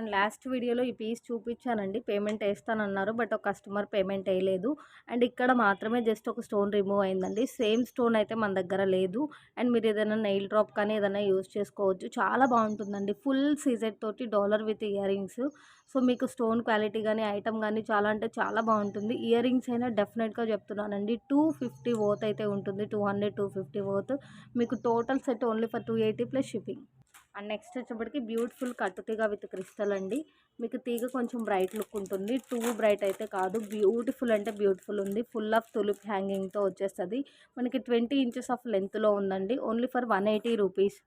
And last వీడియోలో ఈ పీస్ చూపించానండి. పేమెంట్ వేస్తానన్నారు, బట్ ఒక కస్టమర్ పేమెంట్ వేయలేదు. అండ్ ఇక్కడ మాత్రమే జస్ట్ ఒక స్టోన్ రిమూవ్ అయిందండి. సేమ్ స్టోన్ అయితే మన దగ్గర లేదు. అండ్ మీరు ఏదైనా నెయిల్ డ్రాప్ కానీ ఏదైనా యూజ్ చేసుకోవచ్చు. చాలా బాగుంటుందండి. ఫుల్ సీజెడ్ తోటి dollar with ear rings. So మీకు స్టోన్ క్వాలిటీ కానీ ఐటమ్ కానీ చాలా అంటే చాలా బాగుంటుంది. ఇయర్ రింగ్స్ అయినా డెఫినెట్గా చెప్తున్నానండి 250 వర్త్ అయితే ఉంటుంది. 200 250 వర్త్. మీకు total set only for 280 plus shipping. And next వచ్చేప్పటికి బ్యూటిఫుల్ కట్టు తీగ విత్ క్రిస్టల్ అండి. మీకు తీగ కొంచెం బ్రైట్ లుక్ ఉంటుంది. టూ బ్రైట్ అయితే కాదు, బ్యూటిఫుల్ అంటే బ్యూటిఫుల్ ఉంది. ఫుల్ ఆఫ్ తులిప్ హ్యాంగింగ్తో వచ్చేస్తుంది. మనకి 20 ఇంచెస్ ఆఫ్ లెంత్లో ఉందండి. Only for 180 rupees.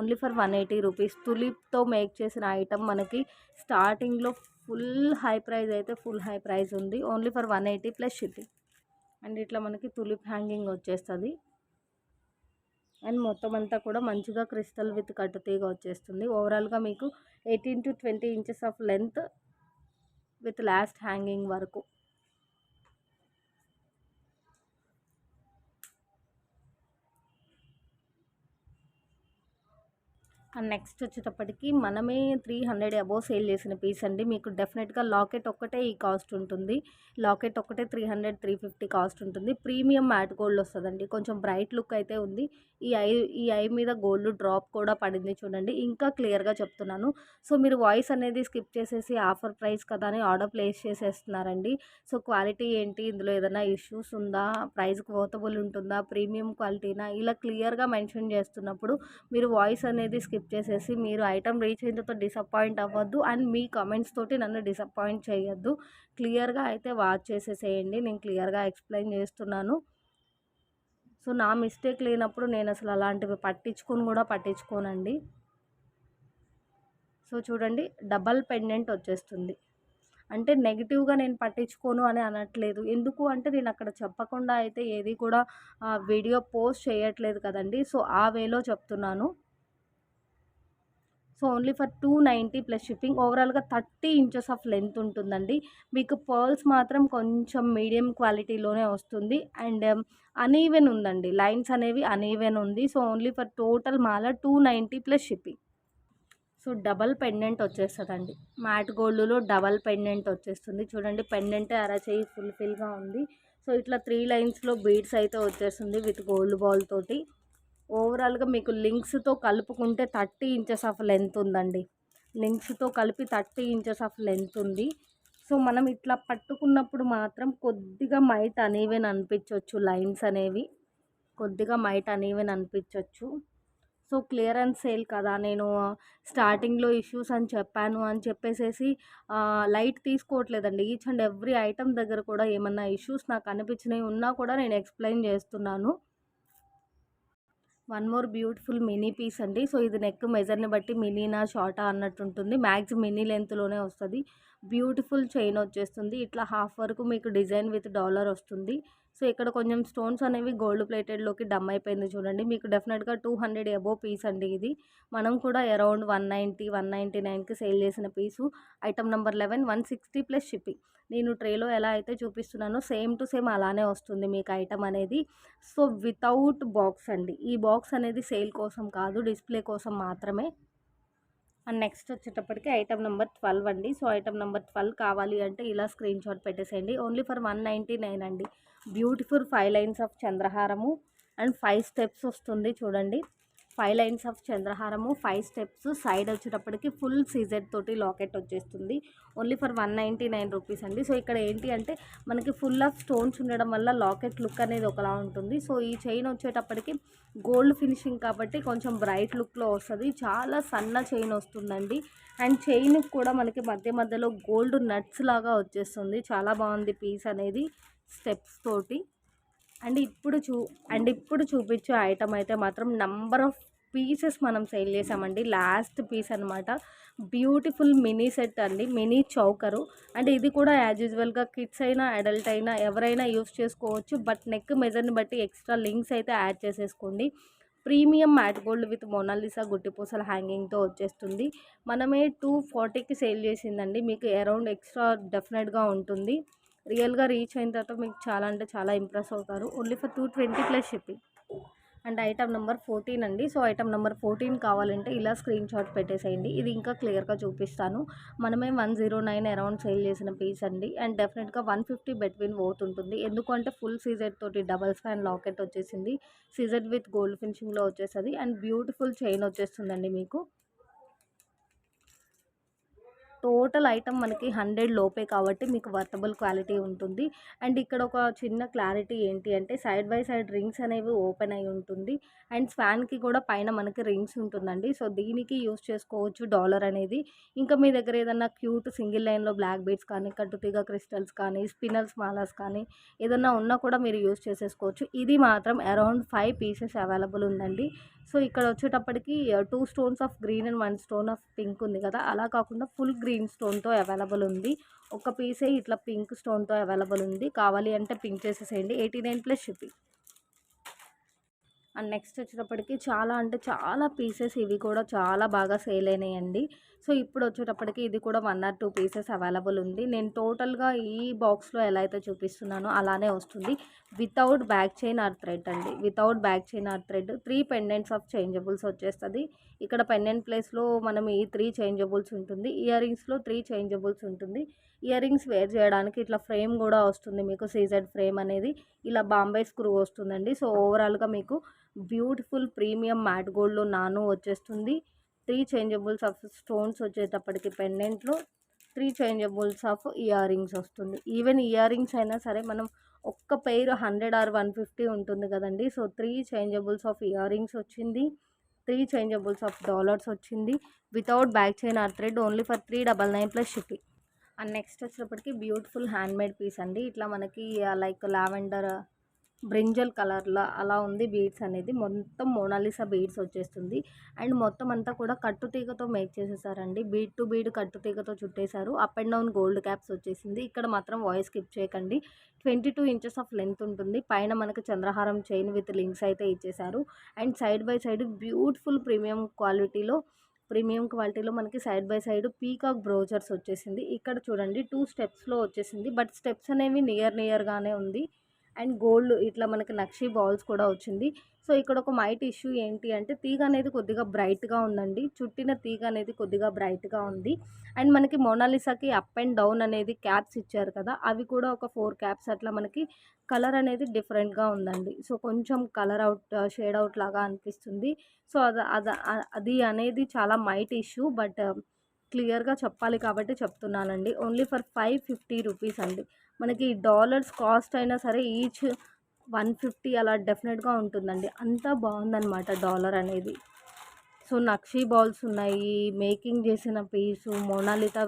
Only for 180 rupees. తులిప్తో మేక్ చేసిన ఐటమ్ మనకి స్టార్టింగ్లో ఫుల్ హై ప్రైస్ అయితే ఫుల్ హై ప్రైస్ ఉంది. Only for 180 plus shipping. And ఇట్లా మనకి తులిప్ హ్యాంగింగ్ వచ్చేస్తుంది. అండ్ మొత్తం అంతా కూడా మంచిగా క్రిస్టల్ విత్ కట్టు తీగ వచ్చేస్తుంది. ఓవరాల్గా మీకు 18 to 20 inches of length with last hanging వరకు. అండ్ నెక్స్ట్ వచ్చేటప్పటికి మనమే 300 అబోవ్ సేల్ చేసిన పీస్ అండి. మీకు డెఫినెట్గా లాకెట్ ఒక్కటే ఈ కాస్ట్ ఉంటుంది. లాకెట్ ఒక్కటే 300 350 కాస్ట్ ఉంటుంది. ప్రీమియం మ్యాట్ గోల్డ్ వస్తుందండి. కొంచెం బ్రైట్ లుక్ అయితే ఉంది. ఈ ఐ మీద గోల్డ్ డ్రాప్ కూడా పడింది చూడండి. ఇంకా క్లియర్గా చెప్తున్నాను. సో మీరు వాయిస్ అనేది స్కిప్ చేసేసి ఆఫర్ ప్రైస్ కదా అని ఆర్డర్ ప్లేస్ చేసేస్తున్నారండి. సో క్వాలిటీ ఏంటి, ఇందులో ఏదైనా ఇష్యూస్ ఉందా, ప్రైస్ పోతబుల్ ఉంటుందా, ప్రీమియం క్వాలిటీనా, ఇలా క్లియర్గా మెన్షన్ చేస్తున్నప్పుడు మీరు వాయిస్ అనేది స్కిప్ చేసేసి మీరు ఐటమ్ రీచ్ అయిన తర్వాత డిసప్పాయింట్ అవ్వద్దు. అండ్ మీ కమెంట్స్ తోటి నన్ను డిసప్పాయింట్ చేయొద్దు. క్లియర్గా అయితే వాచ్ చేసేసేయండి. నేను క్లియర్గా ఎక్స్ప్లెయిన్ చేస్తున్నాను. సో నా మిస్టేక్ లేనప్పుడు నేను అసలు అలాంటివి పట్టించుకోనండి. సో చూడండి, డబల్ పెండెంట్ వచ్చేస్తుంది. అంటే నెగిటివ్గా నేను పట్టించుకోను అని అనట్లేదు. ఎందుకు అంటే నేను అక్కడ చెప్పకుండా అయితే ఏది కూడా వీడియో పోస్ట్ చేయట్లేదు కదండి. సో ఆ వేలో చెప్తున్నాను. So only for 290 plus shipping. ఓవరాల్గా 30 ఇంచెస్ ఆఫ్ లెంత్ ఉంటుందండి. మీకు పర్ల్స్ మాత్రం కొంచెం మీడియం క్వాలిటీలోనే వస్తుంది. అండ్ అనీవెన్ ఉందండి, లైన్స్ అనేవి అనీవెన్ ఉంది. So only for total Mala 290 plus shipping. So double pendant వచ్చేస్తుందండి. మ్యాట్ గోల్డ్లో డబల్ పెండెంట్ వచ్చేస్తుంది. చూడండి, పెండెంటే అరచేయి ఫుల్ఫిల్గా ఉంది. సో ఇట్లా 3 లైన్స్లో బీడ్స్ అయితే వచ్చేస్తుంది విత్ గోల్డ్ బాల్ తోటి. ఓవరాల్గా మీకు లింక్స్తో కలుపుకుంటే 30 ఇంచెస్ ఆఫ్ లెంత్ ఉందండి. లింక్స్తో కలిపి 30 ఇంచెస్ ఆఫ్ లెంత్ ఉంది. సో మనం ఇట్లా పట్టుకున్నప్పుడు మాత్రం కొద్దిగా మైట్ అనీవెన్ అనిపించవచ్చు. లైన్స్ అనేవి కొద్దిగా మైట్ అనీవెన్ అనిపించవచ్చు. సో క్లియరెన్స్ సేల్ కదా, నేను స్టార్టింగ్లో ఇష్యూస్ అని చెప్పాను అని చెప్పేసేసి లైట్ తీసుకోవట్లేదండి. ఈచ్ అండ్ ఎవ్రీ ఐటమ్ దగ్గర కూడా ఏమన్నా ఇష్యూస్ నాకు అనిపించినవి ఉన్నా కూడా నేను ఎక్స్ప్లెయిన్ చేస్తున్నాను. One more beautiful mini piece అండి. సో ఇది నెక్ మెజర్ని బట్టి మినీనా షార్టా అన్నట్టు ఉంటుంది. మ్యాక్స్ మినీ లెంత్లోనే వస్తుంది. బ్యూటిఫుల్ చైన్ వచ్చేస్తుంది. ఇట్లా హాఫ్ వరకు మీకు డిజైన్ విత్ డాలర్ వస్తుంది. సో ఇక్కడ కొంచెం స్టోన్స్ అనేవి గోల్డ్ ప్లేటెడ్లోకి డమ్ అయిపోయింది చూడండి. మీకు డెఫినెట్గా 200 అబోవ్ పీస్ అండి ఇది. మనం కూడా అరౌండ్ 190 199కి సేల్ చేసిన piece. Item number 11 160 plus shipping. నేను ట్రేలో ఎలా అయితే చూపిస్తున్నానో సేమ్ టు సేమ్ అలానే వస్తుంది మీకు ఐటమ్ అనేది. సో వితౌట్ బాక్స్ అండి. ఈ బాక్స్ అనేది సేల్ కోసం కాదు, డిస్ప్లే కోసం మాత్రమే. అండ్ నెక్స్ట్ వచ్చేటప్పటికి ఐటమ్ నెంబర్ 12 అండి. సో ఐటమ్ నెంబర్ 12 కావాలి అంటే ఇలా స్క్రీన్ షాట్ పెట్టేసేయండి. ఓన్లీ ఫర్ 199 అండి. బ్యూటిఫుల్ 5 లైన్స్ ఆఫ్ చంద్రహారము అండ్ 5 స్టెప్స్ వస్తుంది చూడండి. 5 లైన్స్ ఆఫ్ చంద్రహారము, 5 స్టెప్స్. సైడ్ వచ్చేటప్పటికి ఫుల్ సీజెడ్ తోటి లాకెట్ వచ్చేస్తుంది. ఓన్లీ ఫర్ 199 రూపీస్ అండి. సో ఇక్కడ ఏంటి అంటే మనకి ఫుల్ ఆఫ్ స్టోన్స్ ఉండడం వల్ల లాకెట్ లుక్ అనేది ఒకలా ఉంటుంది. సో ఈ చైన్ వచ్చేటప్పటికి గోల్డ్ ఫినిషింగ్ కాబట్టి కొంచెం బ్రైట్ లుక్లో వస్తుంది. చాలా సన్న చైన్ వస్తుందండి. అండ్ చైన్ కూడా మనకి మధ్య మధ్యలో గోల్డ్ నట్స్ లాగా వచ్చేస్తుంది. చాలా బాగుంది పీస్ అనేది స్టెప్స్ తోటి. అండ్ ఇప్పుడు చూపించే ఐటమ్ అయితే మాత్రం నంబర్ ఆఫ్ పీసెస్ మనం సేల్ చేసామండి. లాస్ట్ పీస్ అనమాట. బ్యూటిఫుల్ మినీ సెట్ అండి, మినీ చౌకరు. అండ్ ఇది కూడా యాజ్ యూజువల్గా కిడ్స్ అయినా అడల్ట్ అయినా ఎవరైనా యూస్ చేసుకోవచ్చు. బట్ నెక్ మెజర్ని బట్టి ఎక్స్ట్రా లింక్స్ అయితే యాడ్ చేసేసుకోండి. Premium matte gold with Mona Lisa గుట్టిపూసల హ్యాంగింగ్తో వచ్చేస్తుంది. మనమే 240కి సేల్ చేసిందండి. మీకు అరౌండ్ ఎక్స్ట్రా డెఫినెట్గా ఉంటుంది. రియల్గా రీచ్ అయిన తర్వాత మీకు చాలా అంటే చాలా ఇంప్రెస్ అవుతారు. Only for 220 plus shipping. And item number 14 అండి. సో ఐటమ్ నెంబర్ 14 కావాలంటే ఇలా స్క్రీన్ షాట్ పెట్టేసేయండి. ఇది ఇంకా క్లియర్‌గా చూపిస్తాను. మనమే 109 అరౌండ్ సేల్ చేసిన పీస్ అండి. అండ్ డెఫినెట్‌గా 150 బిట్వీన్ బోత్ ఉంటుంది. ఎందుకంటే ఫుల్ సీజెడ్ తోటి డబుల్ స్పాన్ లాకెట్ వచ్చేసింది. సీజెడ్ విత్ గోల్డ్ ఫినిషింగ్‌లో వచ్చేస్తది. అండ్ బ్యూటిఫుల్ చైన్ వచ్చేస్తుందండి మీకు. టోటల్ ఐటమ్ మనకి 100 లోపే కాబట్టి మీకు వర్తబుల్ క్వాలిటీ ఉంటుంది. అండ్ ఇక్కడ ఒక చిన్న క్లారిటీ ఏంటి అంటే సైడ్ బై సైడ్ రింగ్స్ అనేవి ఓపెన్ అయి ఉంటుంది. అండ్ స్పాన్‌కి కూడా పైన మనకి రింగ్స్ ఉంటుందండి. సో దీనికి యూజ్ చేసుకోవచ్చు డాలర్ అనేది. ఇంకా మీ దగ్గర ఏదన్నా క్యూట్ సింగిల్ లైన్‌లో బ్లాక్ బీడ్స్ కానీ, కట్టుతీగ క్రిస్టల్స్ కానీ, స్పినల్స్ మాలాస్ కానీ ఏదన్నా ఉన్నా కూడా మీరు యూజ్ చేసేసుకోవచ్చు. ఇది మాత్రం అరౌండ్ 5 పీసెస్ అవైలబుల్ ఉందండి. సో ఇక్కడ వచ్చేటప్పటికి 2 stones of green and 1 stone of pink ఉంది కదా! అలా కాకుండా ఫుల్ గ్రీన్ స్టోన్‌తో అవైలబుల్ ఉంది. ఒక పీసే ఇట్లా పింక్ స్టోన్‌తో అవైలబుల్ ఉంది. కావాలి అంటే పింక్ చేసేసేయండి. 89 ప్లస్ షిప్పింగ్. అండ్ నెక్స్ట్ వచ్చేటప్పటికి చాలా అంటే చాలా పీసెస్ ఇవి కూడా చాలా బాగా సేల్ అయినాయండి. సో ఇప్పుడు వచ్చేటప్పటికి ఇది కూడా 1 ఆర్ 2 పీసెస్ అవైలబుల్ ఉంది. నేను టోటల్‌గా ఈ బాక్స్‌లో ఎలా అయితే చూపిస్తున్నానో అలానే వస్తుంది. Without back chain or thread అండి. Without back chain or thread 3 pendants of changeables వచ్చేస్తది. ఇక్కడ పెండెంట్ ప్లేస్‌లో మనం ఈ 3 చేంజబుల్స్ ఉంటుంది. ఇయర్ రింగ్స్‌లో 3 చేంజబుల్స్ ఉంటుంది. ఇయర్ రింగ్స్ వేర్ చేయడానికి ఇట్లా ఫ్రేమ్ కూడా వస్తుంది మీకు. సీజెడ్ ఫ్రేమ్ అనేది ఇలా బాంబే స్క్రూ వస్తుందండి. సో ఓవరాల్‌గా మీకు బ్యూటిఫుల్ ప్రీమియం మ్యాట్ గోల్డ్‌లో నాను వచ్చేస్తుంది. 3 చేంజబుల్స్ ఆఫ్ స్టోన్స్ వచ్చేటప్పటికి పెండెంట్‌లో 3 చేంజబుల్స్ ఆఫ్ ఇయర్ రింగ్స్ వస్తుంది. ఈవెన్ ఇయర్ రింగ్స్ అయినా సరే మనం ఒక్క పెయిర్ 100 ఆర్ 150 ఉంటుంది కదండీ. So 3 changeables of ear rings వచ్చింది. 3 చేంజబుల్స్ ఆఫ్ డాలర్స్ వచ్చింది. Without back chain or thread only for 399 plus shipping. And next వచ్చేటప్పటికి బ్యూటిఫుల్ హ్యాండ్మేడ్ పీస్ అండి. ఇట్లా మనకి లైక్ లావెండర్ బ్రింజల్ కలర్‌లో అలా ఉంది బీడ్స్ అనేది. మొత్తం మోనాలిసా బీడ్స్ వచ్చేస్తుంది. అండ్ మొత్తం అంతా కూడా కట్టుతీగతో మేక్ చేసేసారండి. బీడ్ టు బీడ్ కట్టుతీగతో చుట్టేశారు. Up and down gold caps వచ్చేసింది. ఇక్కడ మాత్రం వాయిస్ స్కిప్ చేయకండి. 22 ఇంచెస్ ఆఫ్ లెంత్ ఉంటుంది. పైన మనకి చంద్రహారం చైన్ విత్ లింక్స్ అయితే ఇచ్చేశారు. And side by side beautiful premium క్వాలిటీలో మనకి side by side peacock brochures వచ్చేసింది. ఇక్కడ చూడండి 2 స్టెప్స్‌లో వచ్చేసింది. బట్ స్టెప్స్ అనేవి నియర్‌గానే ఉంది. అండ్ గోల్డ్ ఇట్లా మనకి నక్షి బాల్స్ కూడా వచ్చింది. సో ఇక్కడ ఒక మైట్ ఇష్యూ ఏంటి అంటే తీగ అనేది కొద్దిగా బ్రైట్‌గా ఉందండి. చుట్టిన తీగ అనేది కొద్దిగా బ్రైట్‌గా ఉంది. అండ్ మనకి మోనాలిసాకి అప్ అండ్ డౌన్ అనేది క్యాప్స్ ఇచ్చారు కదా! అవి కూడా ఒక 4 క్యాప్స్ అట్లా మనకి కలర్ అనేది డిఫరెంట్‌గా ఉందండి. సో కొంచెం కలర్ అవుట్ షేడ్ అవుట్ లాగా అనిపిస్తుంది. సో అది అనేది చాలా మైట్ ఇష్యూ. బట్ క్లియర్‌గా చెప్పాలి కాబట్టి చెప్తున్నానండి. ఓన్లీ ఫర్ 550 రూపీస్ అండి. మనకి డాలర్స్ కాస్ట్ అయినా సరే ఈచ్ 150 అలా డెఫినెట్‌గా ఉంటుందండి. అంత బాగుందనమాట డాలర్ అనేది. సో నక్షి బాల్స్ ఉన్నాయి. మేకింగ్ చేసిన పీసు మోనాలిసా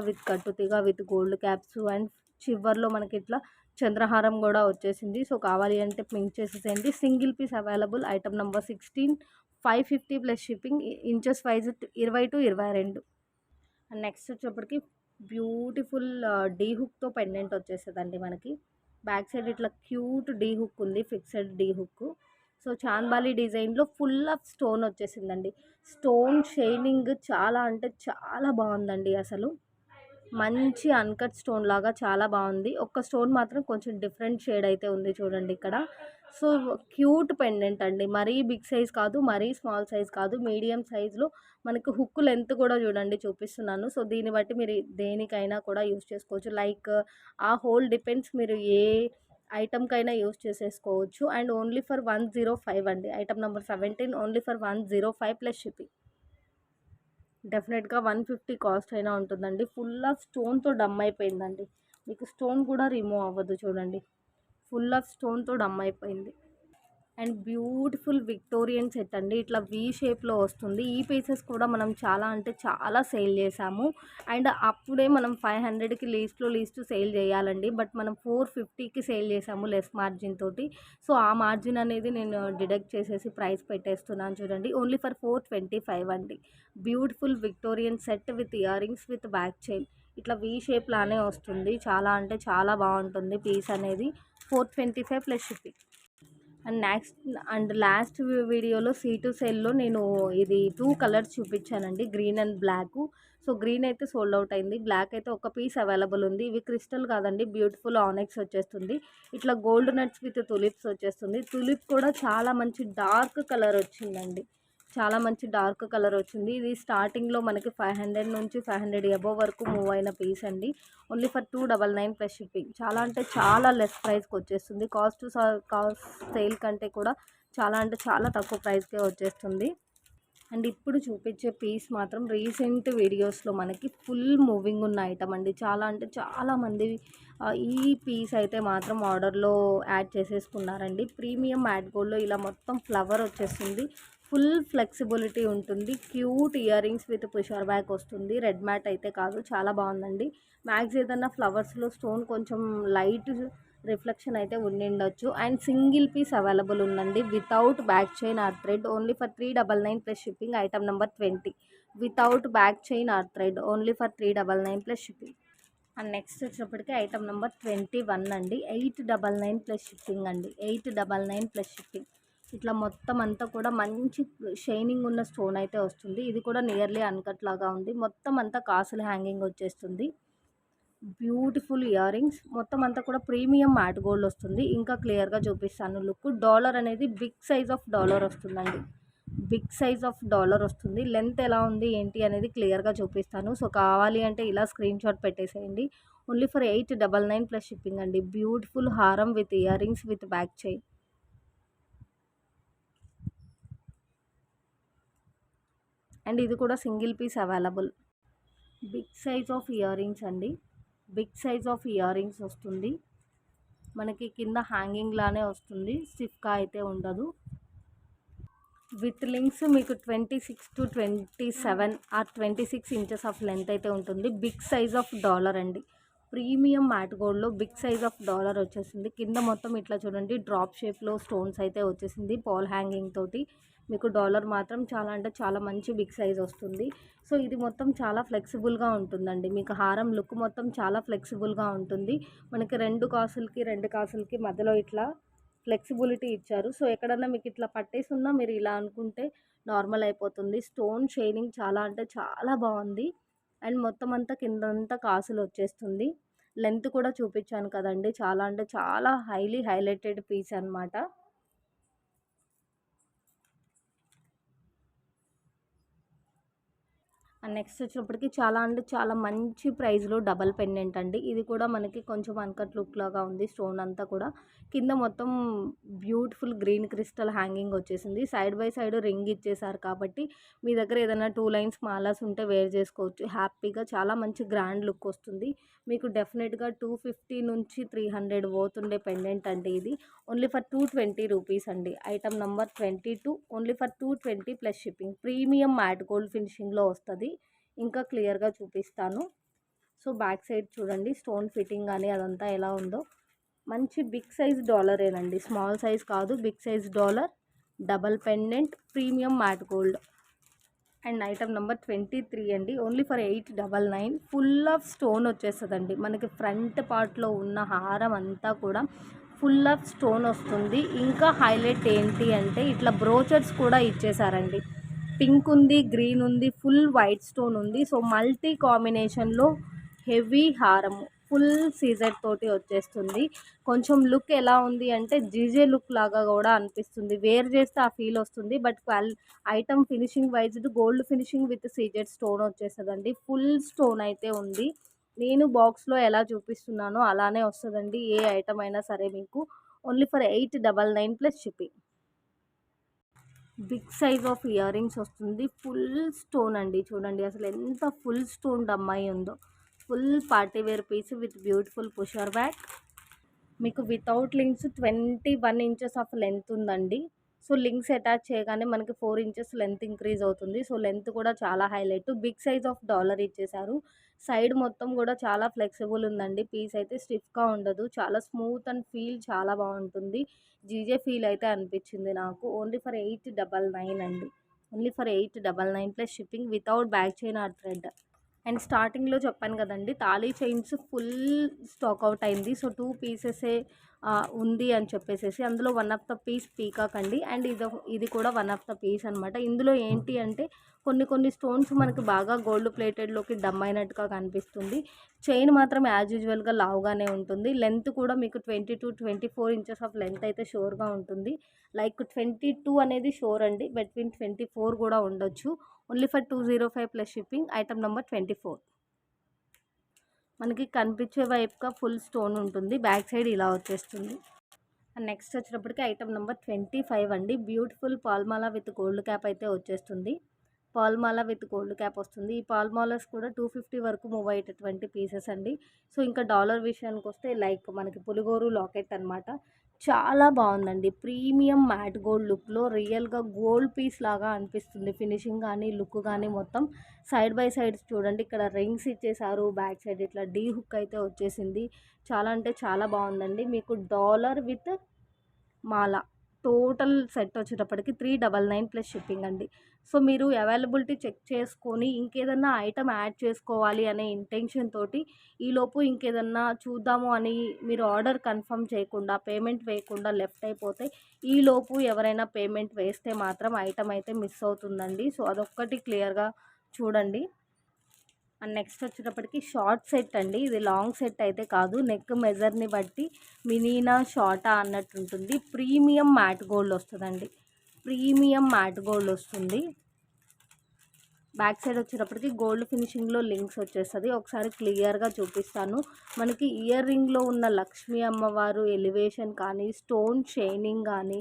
విత్ కట్టుతీగ విత్ గోల్డ్ క్యాప్స్ అండ్ చివర్లో మనకి ఇట్లా చంద్రహారం కూడా వచ్చేసింది. సో కావాలి అంటే పింక్ చేసేసేయండి. Single piece available. Item number 16 550 plus shipping. Inches wise 20-22. And next వచ్చేప్పటికి బ్యూటిఫుల్ డీ హుక్‌తో పెండెంట్ వచ్చేస్తదండి మనకి. బ్యాక్ సైడ్ ఇట్లా క్యూట్ డీ హుక్ ఉంది. Fixed D hook. So chandbali డిజైన్‌లో ఫుల్ ఆఫ్ స్టోన్ వచ్చేసిందండి. స్టోన్ షైనింగ్ చాలా అంటే చాలా బాగుందండి అసలు. మంచి అన్‌కట్ స్టోన్ లాగా చాలా బాగుంది. ఒక్క స్టోన్ మాత్రం కొంచెం డిఫరెంట్ షేడ్ అయితే ఉంది చూడండి ఇక్కడ. సో క్యూట్ పెండెంట్ అండి. మరీ బిగ్ సైజ్ కాదు, మరీ స్మాల్ సైజ్ కాదు. మీడియం సైజ్‌లో మనకు హుక్ లెంత్ కూడా చూడండి చూపిస్తున్నాను. సో దీన్ని బట్టి మీరు దేనికైనా కూడా యూజ్ చేసుకోవచ్చు. లైక్ ఆ హోల్ డిపెండ్స్ మీరు ఏ ఐటెమ్‌కైనా యూజ్ చేసేసుకోవచ్చు. అండ్ ఓన్లీ ఫర్ 105 అండి. Item number 17 only for 105 plus shipping. డెఫినెట్‌గా 150 కాస్ట్ అయినా ఉంటుందండి. ఫుల్ ఆఫ్ స్టోన్‌తో డమ్ అయిపోయిందండి. మీకు స్టోన్ కూడా రిమూవ్ అవ్వదు చూడండి. ఫుల్ ఆఫ్ స్టోన్‌తో డమ్ అయిపోయింది. అండ్ బ్యూటిఫుల్ విక్టోరియన్ సెట్ అండి. ఇట్లా వి షేప్‌లో వస్తుంది. ఈ పీసెస్ కూడా మనం చాలా అంటే చాలా సేల్ చేసాము. అండ్ అప్పుడే మనం 500కి లీస్ట్ సేల్ చేయాలండి. బట్ మనం 450కి సేల్ చేసాము లెస్ మార్జిన్ తోటి. సో ఆ మార్జిన్ అనేది నేను డిడక్ట్ చేసేసి ప్రైస్ పెట్టేస్తున్నాను చూడండి. ఓన్లీ ఫర్ 425 అండి. Beautiful Victorian set with ear rings with back chain. ఇట్లా వి షేప్ లానే వస్తుంది. చాలా అంటే చాలా బాగుంటుంది పీస్ అనేది. 425 ప్లస్ షిప్పింగ్. అండ్ లాస్ట్ వీడియోలో C2 సేల్లో నేను ఇది 2 కలర్స్ చూపించానండి. Green and black. So so green అయితే సోల్డ్ అవుట్ అయింది. బ్లాక్ అయితే ఒక పీస్ అవైలబుల్ ఉంది. ఇవి క్రిస్టల్ కాదండి, బ్యూటిఫుల్ ఆనెక్స్ వచ్చేస్తుంది. ఇట్లా గోల్డ్ నట్స్ విత్ తులిప్స్ వచ్చేస్తుంది. తులిప్ కూడా చాలా మంచి డార్క్ కలర్ వచ్చిందండి. చాలా మంచి డార్క్ కలర్ వచ్చింది. ఇది స్టార్టింగ్లో మనకి 500 నుంచి 500 అబోవ్ వరకు మూవ్ అయిన పీస్ అండి. Only for 299 plus shipping. చాలా అంటే చాలా లెస్ ప్రైస్కి వచ్చేస్తుంది. కాస్ట్ సేల్ కంటే కూడా చాలా అంటే చాలా తక్కువ ప్రైస్కే వచ్చేస్తుంది. అండ్ ఇప్పుడు చూపించే పీస్ మాత్రం రీసెంట్ వీడియోస్లో మనకి ఫుల్ మూవింగ్ ఉన్న ఐటమ్ అండి. చాలా అంటే చాలామంది ఈ పీస్ అయితే మాత్రం ఆర్డర్లో యాడ్ చేసేసుకున్నారండి. ప్రీమియం మ్యాట్ గోల్డ్లో ఇలా మొత్తం ఫ్లవర్ వచ్చేస్తుంది. ఫుల్ ఫ్లెక్సిబిలిటీ ఉంటుంది. Cute ear rings with pusher back వస్తుంది. రెడ్ మ్యాట్ అయితే కాదు, చాలా బాగుందండి. మ్యాక్స్ ఏదన్నా ఫ్లవర్స్లో స్టోన్ కొంచెం లైట్ రిఫ్లెక్షన్ అయితే ఉండిండొచ్చు. అండ్ సింగిల్ పీస్ అవైలబుల్ ఉందండి without back chain or thread. Only for 399 plus shipping. Item number 20 without back chain or thread. Only for 399 plus shipping. And next వచ్చేటప్పటికి item number 21 అండి. 899 plus shipping అండి. 899 plus shipping. ఇట్లా మొత్తం అంతా కూడా మంచి shining ఉన్న స్టోన్ అయితే వస్తుంది. ఇది కూడా నియర్లీ అన్కట్ లాగా ఉంది. మొత్తం అంతా కాసులు హ్యాంగింగ్ వచ్చేస్తుంది. Beautiful ear rings. మొత్తం అంతా కూడా ప్రీమియం మ్యాట్ గోల్డ్ వస్తుంది. ఇంకా క్లియర్గా చూపిస్తాను లుక్. డాలర్ అనేది బిగ్ సైజ్ ఆఫ్ డాలర్ వస్తుందండి. బిగ్ సైజ్ ఆఫ్ డాలర్ వస్తుంది. లెంత్ ఎలా ఉంది ఏంటి అనేది క్లియర్గా చూపిస్తాను. సో కావాలి అంటే ఇలా స్క్రీన్ షాట్ పెట్టేసేయండి. ఓన్లీ ఫర్ 899 ప్లస్ షిప్పింగ్ అండి. బ్యూటిఫుల్ హారం with ear rings with back chain. And ఇది కూడా single piece available. Big size of earrings అండి. Big size of earrings వస్తుంది. మనకి కింద హ్యాంగింగ్ లానే వస్తుంది. స్టిఫ్గా అయితే ఉండదు. విత్ లింక్స్ మీకు 26 to 27 or 26 inches of length అయితే ఉంటుంది. బిగ్ సైజ్ ఆఫ్ డాలర్ అండి. ప్రీమియం మ్యాట్ గోల్డ్లో బిగ్ సైజ్ ఆఫ్ డాలర్ వచ్చేసింది. కింద మొత్తం ఇట్లా చూడండి డ్రాప్ షేప్లో స్టోన్స్ అయితే వచ్చేసింది. పాల్ హ్యాంగింగ్ తోటి మీకు డాలర్ మాత్రం చాలా అంటే చాలా మంచి బిగ్ సైజ్ వస్తుంది. సో ఇది మొత్తం చాలా ఫ్లెక్సిబుల్గా ఉంటుందండి. మీకు హారం లుక్ మొత్తం చాలా ఫ్లెక్సిబుల్గా ఉంటుంది. మనకి రెండు కాసులకి మధ్యలో ఇట్లా ఫ్లెక్సిబిలిటీ ఇచ్చారు. సో ఎక్కడన్నా మీకు ఇట్లా పట్టేసి ఉన్నా మీరు ఇలా అనుకుంటే నార్మల్ అయిపోతుంది. స్టోన్ షైనింగ్ చాలా అంటే చాలా బాగుంది. అండ్ మొత్తం అంతా కిందంతా కాసులు వచ్చేస్తుంది. లెంత్ కూడా చూపించాను కదండి. చాలా అంటే చాలా హైలైటెడ్ పీస్ అనమాట. అండ్ నెక్స్ట్ వచ్చినప్పటికి చాలా అంటే చాలా మంచి ప్రైస్లో డబల్ పెండెంట్ అండి. ఇది కూడా మనకి కొంచెం అన్కట్ లుక్ లాగా ఉంది. స్టోన్ అంతా కూడా కింద మొత్తం బ్యూటిఫుల్ గ్రీన్ క్రిస్టల్ హ్యాంగింగ్ వచ్చేసింది. సైడ్ బై సైడ్ రింగ్ ఇచ్చేసారు కాబట్టి మీ దగ్గర ఏదైనా 2 లైన్స్ మాలాస్ ఉంటే వేర్ చేసుకోవచ్చు హ్యాపీగా. చాలా మంచి గ్రాండ్ లుక్ వస్తుంది. మీకు డెఫినెట్గా 250 నుంచి 300 పోతుండే పెండెంట్ అండి ఇది. ఓన్లీ ఫర్ 220 రూపీస్ అండి. Item number 22 only for 220 plus shipping. Premium matte gold ఫినిషింగ్లో వస్తుంది. ఇంకా క్లియర్గా చూపిస్తాను. సో బ్యాక్ సైడ్ చూడండి స్టోన్ ఫిట్టింగ్ కానీ అదంతా ఎలా ఉందో. మంచి బిగ్ సైజ్ డాలరేనండి, స్మాల్ సైజ్ కాదు. Big size dollar, double pendant, premium matte gold. And item number 23 అండి. Only for 899. Full of stone వచ్చేస్తుందండి. మనకి ఫ్రంట్ పార్ట్లో ఉన్న హారం అంతా కూడా ఫుల్ ఆఫ్ స్టోన్ వస్తుంది. ఇంకా హైలైట్ ఏంటి అంటే ఇట్లా బ్రోచర్స్ కూడా ఇచ్చేసారండి. పింక్ ఉంది, గ్రీన్ ఉంది, ఫుల్ వైట్ స్టోన్ ఉంది. సో మల్టీ కాంబినేషన్లో హెవీ హారము ఫుల్ సీజర్ తోటి వచ్చేస్తుంది. కొంచెం లుక్ ఎలా ఉంది అంటే జీజే లుక్ లాగా కూడా అనిపిస్తుంది. వేర్ చేస్తే ఆ ఫీల్ వస్తుంది. But item finishing వైజ్డ్ gold finishing with CZ stone వచ్చేస్తుందండి. ఫుల్ స్టోన్ అయితే ఉంది. నేను బాక్స్లో ఎలా చూపిస్తున్నానో అలానే వస్తుందండి ఏ ఐటమ్ అయినా సరే మీకు. Only for 899 plus shipping. Big size of earrings వస్తుంది. ఫుల్ స్టోన్ అండి. చూడండి అసలు ఎంత ఫుల్ స్టోన్ అమ్మాయి ఉందో. Full party wear piece with beautiful pusher back. మీకు without links 21 inches of length ఉందండి. సో లింక్స్ అటాచ్ చేయగానే మనకి 4 ఇంచెస్ లెంత్ ఇంక్రీజ్ అవుతుంది. సో లెంత్ కూడా చాలా highlight. Big size of dollar ఇచ్చేసారు. సైడ్ మొత్తం కూడా చాలా ఫ్లెక్సిబుల్ ఉందండి. పీస్ అయితే స్టిఫ్గా ఉండదు. చాలా స్మూత్ అండ్ ఫీల్ చాలా బాగుంటుంది. జీజే ఫీల్ అయితే అనిపించింది నాకు. ఓన్లీ ఫర్ 899 అండి. Only for 899 plus shipping without back chain or thread. And స్టార్టింగ్లో చెప్పాను కదండి తాళీ చైన్స్ ఫుల్ స్టాక్ అవుట్ అయింది. సో 2 పీసెసే ఉంది అని చెప్పేసేసి. అందులో one of the piece peacock అండి. అండ్ ఇది కూడా వన్ ఆఫ్ ద పీస్ అనమాట. ఇందులో ఏంటి అంటే కొన్ని స్టోన్స్ మనకి బాగా గోల్డ్ ప్లేటెడ్లోకి డమ్ అయినట్టుగా కనిపిస్తుంది. చైన్ మాత్రం యాజ్ యూజువల్గా లావుగానే ఉంటుంది. లెంత్ కూడా మీకు 20 to 24 ఇంచెస్ ఆఫ్ లెంత్ అయితే షోర్గా ఉంటుంది. లైక్ 22 అనేది షోర్ అండి. బిట్వీన్ 24 కూడా ఉండొచ్చు. Only for 205 plus shipping. Item number 24. మనకి కనిపించే వైపుగా ఫుల్ స్టోన్ ఉంటుంది. బ్యాక్ సైడ్ ఇలా వచ్చేస్తుంది. అండ్ నెక్స్ట్ వచ్చేటప్పటికి ఐటమ్ నెంబర్ 25 అండి. బ్యూటిఫుల్ పాల్మాలా విత్ గోల్డ్ క్యాప్ అయితే వచ్చేస్తుంది. పాల్మాలా విత్ గోల్డ్ క్యాప్ వస్తుంది. ఈ పాల్మాలాస్ కూడా 250 వరకు మూవ్ అయ్యేటటువంటి పీసెస్ అండి. సో ఇంకా డాలర్ విషయానికి వస్తే లైక్ మనకి పులిగోరు లాకెట్ అనమాట. చాలా బాగుందండి. ప్రీమియం మ్యాట్ గోల్డ్ లుక్లో రియల్గా గోల్డ్ పీస్ లాగా అనిపిస్తుంది. ఫినిషింగ్ కానీ లుక్ కానీ మొత్తం సైడ్ బై సైడ్స్ చూడండి. ఇక్కడ రింగ్స్ ఇచ్చేసారు. బ్యాక్ సైడ్ ఇట్లా డీ హుక్ అయితే వచ్చేసింది. చాలా అంటే చాలా బాగుందండి. మీకు dollar with Mala total set వచ్చేటప్పటికి 399 ప్లస్ షిప్పింగ్ అండి. సో మీరు అవైలబిలిటీ చెక్ చేసుకొని ఇంకేదన్నా ఐటమ్ యాడ్ చేసుకోవాలి అనే ఇంటెన్షన్ తోటి ఈలోపు ఇంకేదన్నా చూద్దాము అని మీరు ఆర్డర్ కన్ఫర్మ్ చేయకుండా పేమెంట్ వేయకుండా లెఫ్ట్ అయిపోతే ఈలోపు ఎవరైనా పేమెంట్ వేస్తే మాత్రం ఐటమ్ అయితే మిస్ అవుతుందండి. సో అదొక్కటి క్లియర్గా చూడండి. అండ్ నెక్స్ట్ వచ్చేటప్పటికి షార్ట్ సెట్ అండి. ఇది లాంగ్ సెట్ అయితే కాదు. నెక్ మెజర్ని బట్టి మినీనా షార్టా అన్నట్టు ఉంటుంది. ప్రీమియం మ్యాట్ గోల్డ్ వస్తుందండి. ప్రీమియం మ్యాట్ గోల్డ్ వస్తుంది. బ్యాక్ సైడ్ వచ్చేటప్పటికి గోల్డ్ ఫినిషింగ్లో లింక్స్ వచ్చేస్తుంది. ఒకసారి క్లియర్గా చూపిస్తాను. మనకి ఇయర్ రింగ్లో ఉన్న లక్ష్మీ అమ్మవారు ఎలివేషన్ కానీ స్టోన్ షైనింగ్ కానీ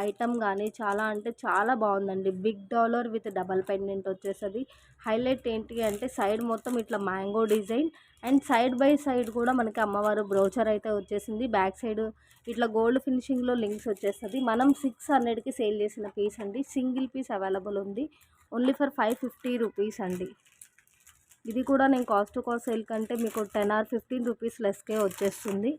ఐటమ్ కానీ చాలా అంటే చాలా బాగుందండి. Big dollar with double pendant వచ్చేస్తుంది. హైలైట్ ఏంటి అంటే సైడ్ మొత్తం ఇట్లా mango design and side by side కూడా మనకి అమ్మవారు బ్రోచర్ అయితే వచ్చేసింది. బ్యాక్ సైడ్ ఇట్లా గోల్డ్ ఫినిషింగ్లో లింక్స్ వచ్చేస్తుంది. మనం 600కి సేల్ చేసిన పీస్ అండి. సింగిల్ పీస్ అవైలబుల్ ఉంది. ఓన్లీ ఫర్ 550 రూపీస్ అండి. ఇది కూడా నేను కాస్ట్ టు కాస్ట్ సేల్ కంటే మీకు 10 or 15 రూపీస్ లెస్కే వచ్చేస్తుంది.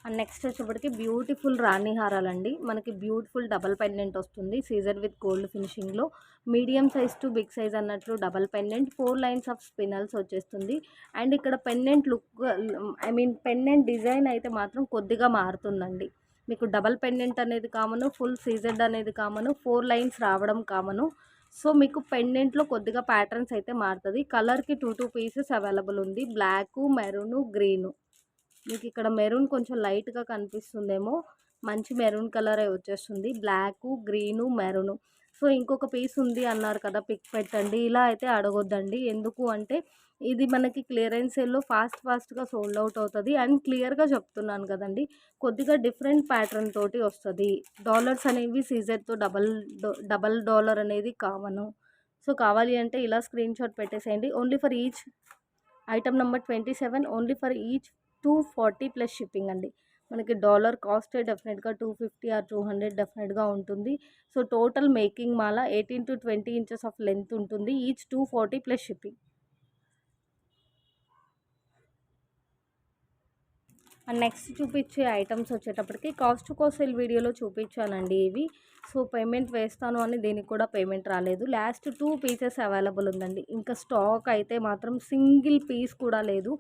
అండ్ నెక్స్ట్ వచ్చేప్పటికి బ్యూటిఫుల్ రాణి హారాలండి. మనకి బ్యూటిఫుల్ డబల్ పెండెంట్ వస్తుంది. సీజర్ విత్ గోల్డ్ ఫినిషింగ్లో medium size to big size అన్నట్లు double pendant 4 lines of spinels వచ్చేస్తుంది. అండ్ ఇక్కడ పెండెంట్ లుక్ పెండెంట్ డిజైన్ అయితే మాత్రం కొద్దిగా మారుతుందండి. మీకు డబల్ పెండెంట్ అనేది కామను, ఫుల్ సీజర్డ్ అనేది కామను, 4 లైన్స్ రావడం కామను. సో మీకు పెండెంట్లో కొద్దిగా ప్యాటర్న్స్ అయితే మారుతుంది. కలర్కి 2 పీసెస్ అవైలబుల్ ఉంది. Black, maroon, green. మీకు ఇక్కడ మెరూన్ కొంచెం లైట్గా కనిపిస్తుందేమో. మంచి మెరూన్ కలరే వచ్చేస్తుంది. Black, green, maroon. సో ఇంకొక పీస్ ఉంది అన్నారు కదా పిక్ పెట్టండి, ఇలా అయితే అడగొద్దండి. ఎందుకు అంటే ఇది మనకి క్లియరెన్స్ సేల్లో ఫాస్ట్గా సోల్డ్ అవుట్ అవుతుంది. అండ్ క్లియర్గా చెప్తున్నాను కదండి, కొద్దిగా డిఫరెంట్ ప్యాటర్న్ తోటి వస్తుంది. డాలర్స్ అనేవి సీజర్తో డబల్ డాలర్ అనేది కావను. సో కావాలి అంటే ఇలా స్క్రీన్ షాట్ పెట్టేసేయండి. Only for each item number 27 only for each 240 plus shipping అండి. మనకి డాలర్ కాస్ట్ డెఫినెట్గా 250 or 200 డెఫినెట్గా ఉంటుంది. సో టోటల్ మేకింగ్ మాల 18 to 20 ఇంచెస్ ఆఫ్ లెంత్ ఉంటుంది. Each 240 plus shipping. And next చూపించే ఐటమ్స్ వచ్చేటప్పటికి కాస్ట్ టు కాస్ట్ సేల్ వీడియోలో చూపించానండి ఇవి. సో పేమెంట్ వేస్తాను అని దీనికి కూడా పేమెంట్ రాలేదు. లాస్ట్ 2 పీసెస్ అవైలబుల్ ఉందండి. ఇంకా స్టాక్ అయితే మాత్రం సింగిల్ పీస్ కూడా లేదు.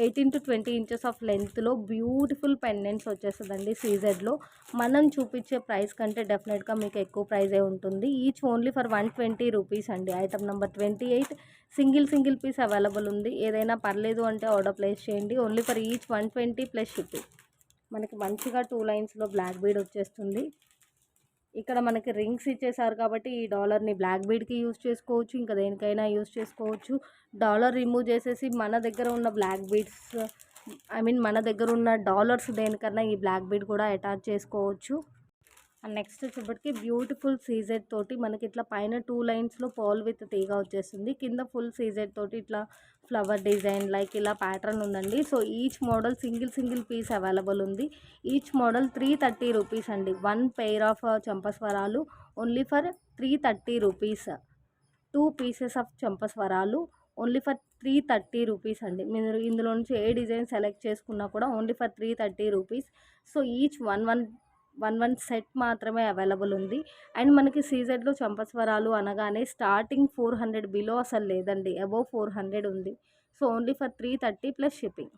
18 to 20 ఇంచెస్ ఆఫ్ లెంత్లో బ్యూటిఫుల్ పెండెంట్స్ వచ్చేస్తుందండి. సీజెడ్లో మనం చూపించే ప్రైస్ కంటే డెఫినెట్గా మీకు ఎక్కువ ప్రైజే ఉంటుంది. ఈచ్ ఓన్లీ ఫర్ 120 రూపీస్ అండి. Item number 28 single piece available ఉంది. ఏదైనా పర్లేదు అంటే ఆర్డర్ ప్లేస్ చేయండి. Only for each 120 plus shipping. మనకి మంచిగా 2 లైన్స్లో బ్లాక్ బీడ్ వచ్చేస్తుంది. ఇక్కడ మనకి రింగ్స్ ఇచ్చేసారు కాబట్టి ఈ డాలర్ని బ్లాక్ బీడ్కి యూజ్ చేసుకోవచ్చు, ఇంకా దేనికైనా యూజ్ చేసుకోవచ్చు. డాలర్ రిమూవ్ చేసేసి మన దగ్గర ఉన్న బ్లాక్ బీడ్స్ మన దగ్గర ఉన్న డాలర్స్ దేనికన్నా ఈ బ్లాక్ బీడ్ కూడా అటాచ్ చేసుకోవచ్చు. అండ్ నెక్స్ట్ వచ్చేప్పటికి బ్యూటిఫుల్ సీజెడ్ తోటి మనకి ఇట్లా పైన 2 లైన్స్లో పర్ల్ విత్ తీగ వచ్చేస్తుంది. కింద ఫుల్ సీజెడ్ తోటి ఇట్లా ఫ్లవర్ డిజైన్ లైక్ ఇలా ప్యాటర్న్ ఉందండి. So each model single piece available ఉంది. ఈచ్ మోడల్ 330 రూపీస్ అండి. 1 పెయిర్ ఆఫ్ చంపస్వరాలు only for 330 rupees. 2 pieces of చంపస్వరాలు ఓన్లీ ఫర్ 330 రూపీస్ అండి. మీరు ఇందులో నుంచి ఏ డిజైన్ సెలెక్ట్ చేసుకున్నా కూడా only for 330 rupees. So each one set మాత్రమే అవైలబుల్ ఉంది. అండ్ మనకి సీజెడ్లో చంపస్వరాలు అనగానే స్టార్టింగ్ 400 బిలో అసలు లేదండి. అబోవ్ 400 ఉంది. So only for 330 plus shipping.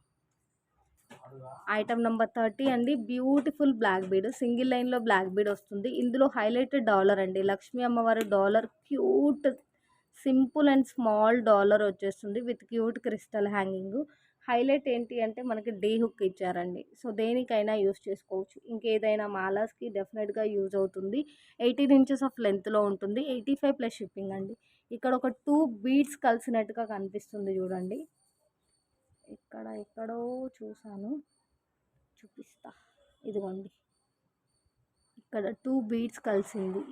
Item number 30 అండి. బ్యూటిఫుల్ బ్లాక్ బీడ్, సింగిల్ లైన్లో బ్లాక్ బీడ్ వస్తుంది. ఇందులో హైలైటెడ్ డాలర్ అండి, లక్ష్మీ అమ్మవారి dollar, cute simple and small dollar వచ్చేస్తుంది with cute crystal hanging. Highlight ఏంటి అంటే మనకి డే హుక్ ఇచ్చారండి. సో దేనికైనా యూస్ చేసుకోవచ్చు, ఇంకేదైనా మాలాస్కి డెఫినెట్గా యూజ్ అవుతుంది. 18 ఇంచెస్ ఆఫ్ లెంత్లో ఉంటుంది. 85 ప్లస్ షిప్పింగ్ అండి. ఇక్కడ ఒక 2 బీడ్స్ కలిసినట్టుగా కనిపిస్తుంది చూడండి. ఇక్కడ ఎక్కడో చూసాను, చూపిస్తా, ఇదిగోండి ఇక్కడ 2 బీడ్స్ కలిసింది.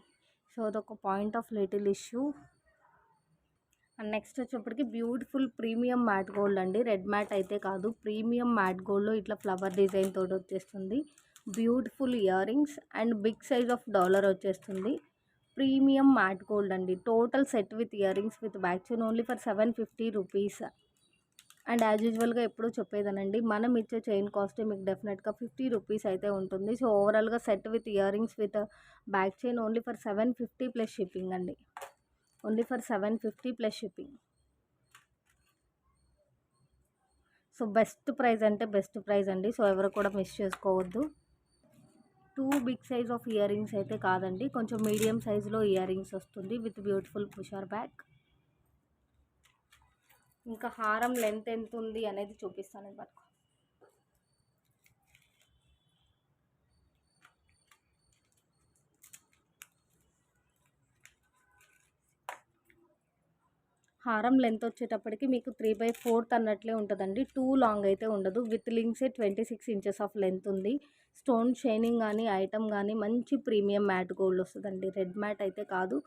సో అదొక point of little issue. And next వచ్చేప్పటికి బ్యూటిఫుల్ ప్రీమియం మ్యాట్ గోల్డ్ అండి. రెడ్ మ్యాట్ అయితే కాదు, ప్రీమియం మ్యాట్ గోల్డ్లో ఇట్లా ఫ్లవర్ డిజైన్ తోటి వచ్చేస్తుంది. Beautiful ear rings and big size of dollar వచ్చేస్తుంది. ప్రీమియం మ్యాట్ గోల్డ్ అండి. Total set with ear rings with back chain only for 750 rupees. And as యూజువల్గా ఎప్పుడూ చెప్పేదానండి, మనం ఇచ్చే చైన్ కాస్ట్ మీకు డెఫినెట్గా 50 రూపీస్ అయితే ఉంటుంది. సో ఓవరాల్గా set with ear rings with back chain only for 750 plus shipping అండి. Only for 750 plus shipping. So best price అంటే బెస్ట్ ప్రైస్ అండి. సో ఎవరు కూడా మిస్ చేసుకోవద్దు. 2 big size of earrings అయితే కాదండి, కొంచెం మీడియం సైజులో ఇయర్ రింగ్స్ వస్తుంది విత్ బ్యూటిఫుల్ పుషర్ బ్యాక్. ఇంకా హారం లెంత్ ఎంత ఉంది అనేది చూపిస్తాను ఇవ్వకు. హారం లెంత్ వచ్చేటప్పటికి మీకు 3/4 అన్నట్లే ఉంటుందండి. 2 లాంగ్ అయితే ఉండదు. విత్ లింక్సే 26 ఇంచెస్ ఆఫ్ లెంత్ ఉంది. స్టోన్ షైనింగ్ కానీ ఐటమ్ కానీ మంచి ప్రీమియం మ్యాట్ గోల్డ్ వస్తుందండి. రెడ్ మ్యాట్ అయితే కాదు,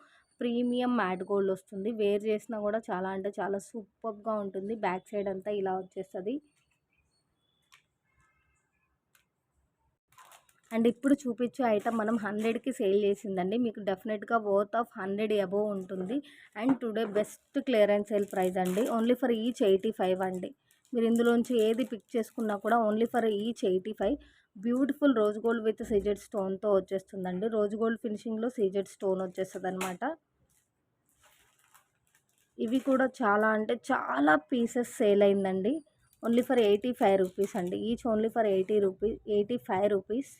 ప్రీమియం మ్యాట్ గోల్డ్ వస్తుంది. వేర్ చేసినా కూడా చాలా అంటే చాలా సూపర్గా ఉంటుంది. బ్యాక్ సైడ్ అంతా ఇలా వచ్చేస్తుంది. అండ్ ఇప్పుడు చూపించే ఐటమ్ మనం 100కి సేల్ చేసిందండి. మీకు డెఫినెట్గా వర్త్ ఆఫ్ 100 అబోవ్ ఉంటుంది. And today best clearance sale price అండి. ఓన్లీ ఫర్ ఈచ్ 85 అండి. మీరు ఇందులోంచి ఏది పిక్ చేసుకున్నా కూడా only for each 85. Beautiful rose gold with CZ స్టోన్తో వచ్చేస్తుందండి. రోజ్ గోల్డ్ ఫినిషింగ్లో సీజెడ్ స్టోన్ వచ్చేస్తుంది అనమాట. ఇవి కూడా చాలా అంటే చాలా పీసెస్ సేల్ అయిందండి. ఓన్లీ ఫర్ 85 రూపీస్ అండి. Each only for 85 rupees.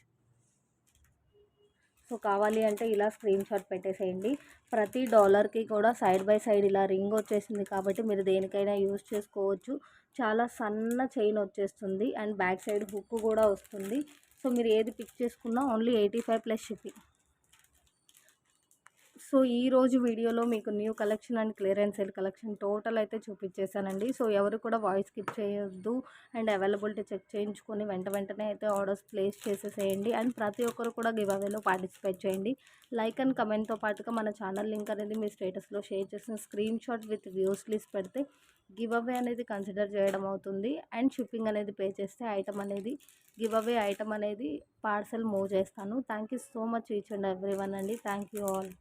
So కావాలి అంటే ఇలా స్క్రీన్ షాట్ పెట్టేసేయండి. ప్రతి డాలర్కి కూడా సైడ్ బై సైడ్ ఇలా రింగ్ వచ్చేసింది కాబట్టి మీరు దేనికైనా యూజ్ చేసుకోవచ్చు. చాలా సన్న చైన్ వచ్చేస్తుంది అండ్ బ్యాక్ సైడ్ హుక్ కూడా వస్తుంది. సో మీరు ఏది పిక్ చేసుకున్నా ఓన్లీ 85 ప్లస్ షిప్పింగ్. సో ఈరోజు వీడియోలో మీకు new collection and clearance sale collection total అయితే చూపించేశానండి. సో ఎవరు కూడా వాయిస్ స్కిప్ చేయొద్దు అండ్ అవైలబిలిటీ చెక్ చేయించుకొని వెంటనే అయితే ఆర్డర్స్ ప్లేస్ చేసేసేయండి. అండ్ ప్రతి ఒక్కరు కూడా గివ్ అవేలో పార్టిసిపేట్ చేయండి. లైక్ అండ్ కమెంట్తో పాటుగా మన ఛానల్ లింక్ అనేది మీ స్టేటస్లో షేర్ చేసిన screen shot with views list పెడితే గివ్ అవే అనేది కన్సిడర్ చేయడం అవుతుంది. అండ్ షిప్పింగ్ అనేది పే చేస్తే ఐటమ్ అనేది గివ్ అవే ఐటమ్ అనేది పార్సల్ మూవ్ చేస్తాను. Thank you so much each and every one అండి. Thank you all.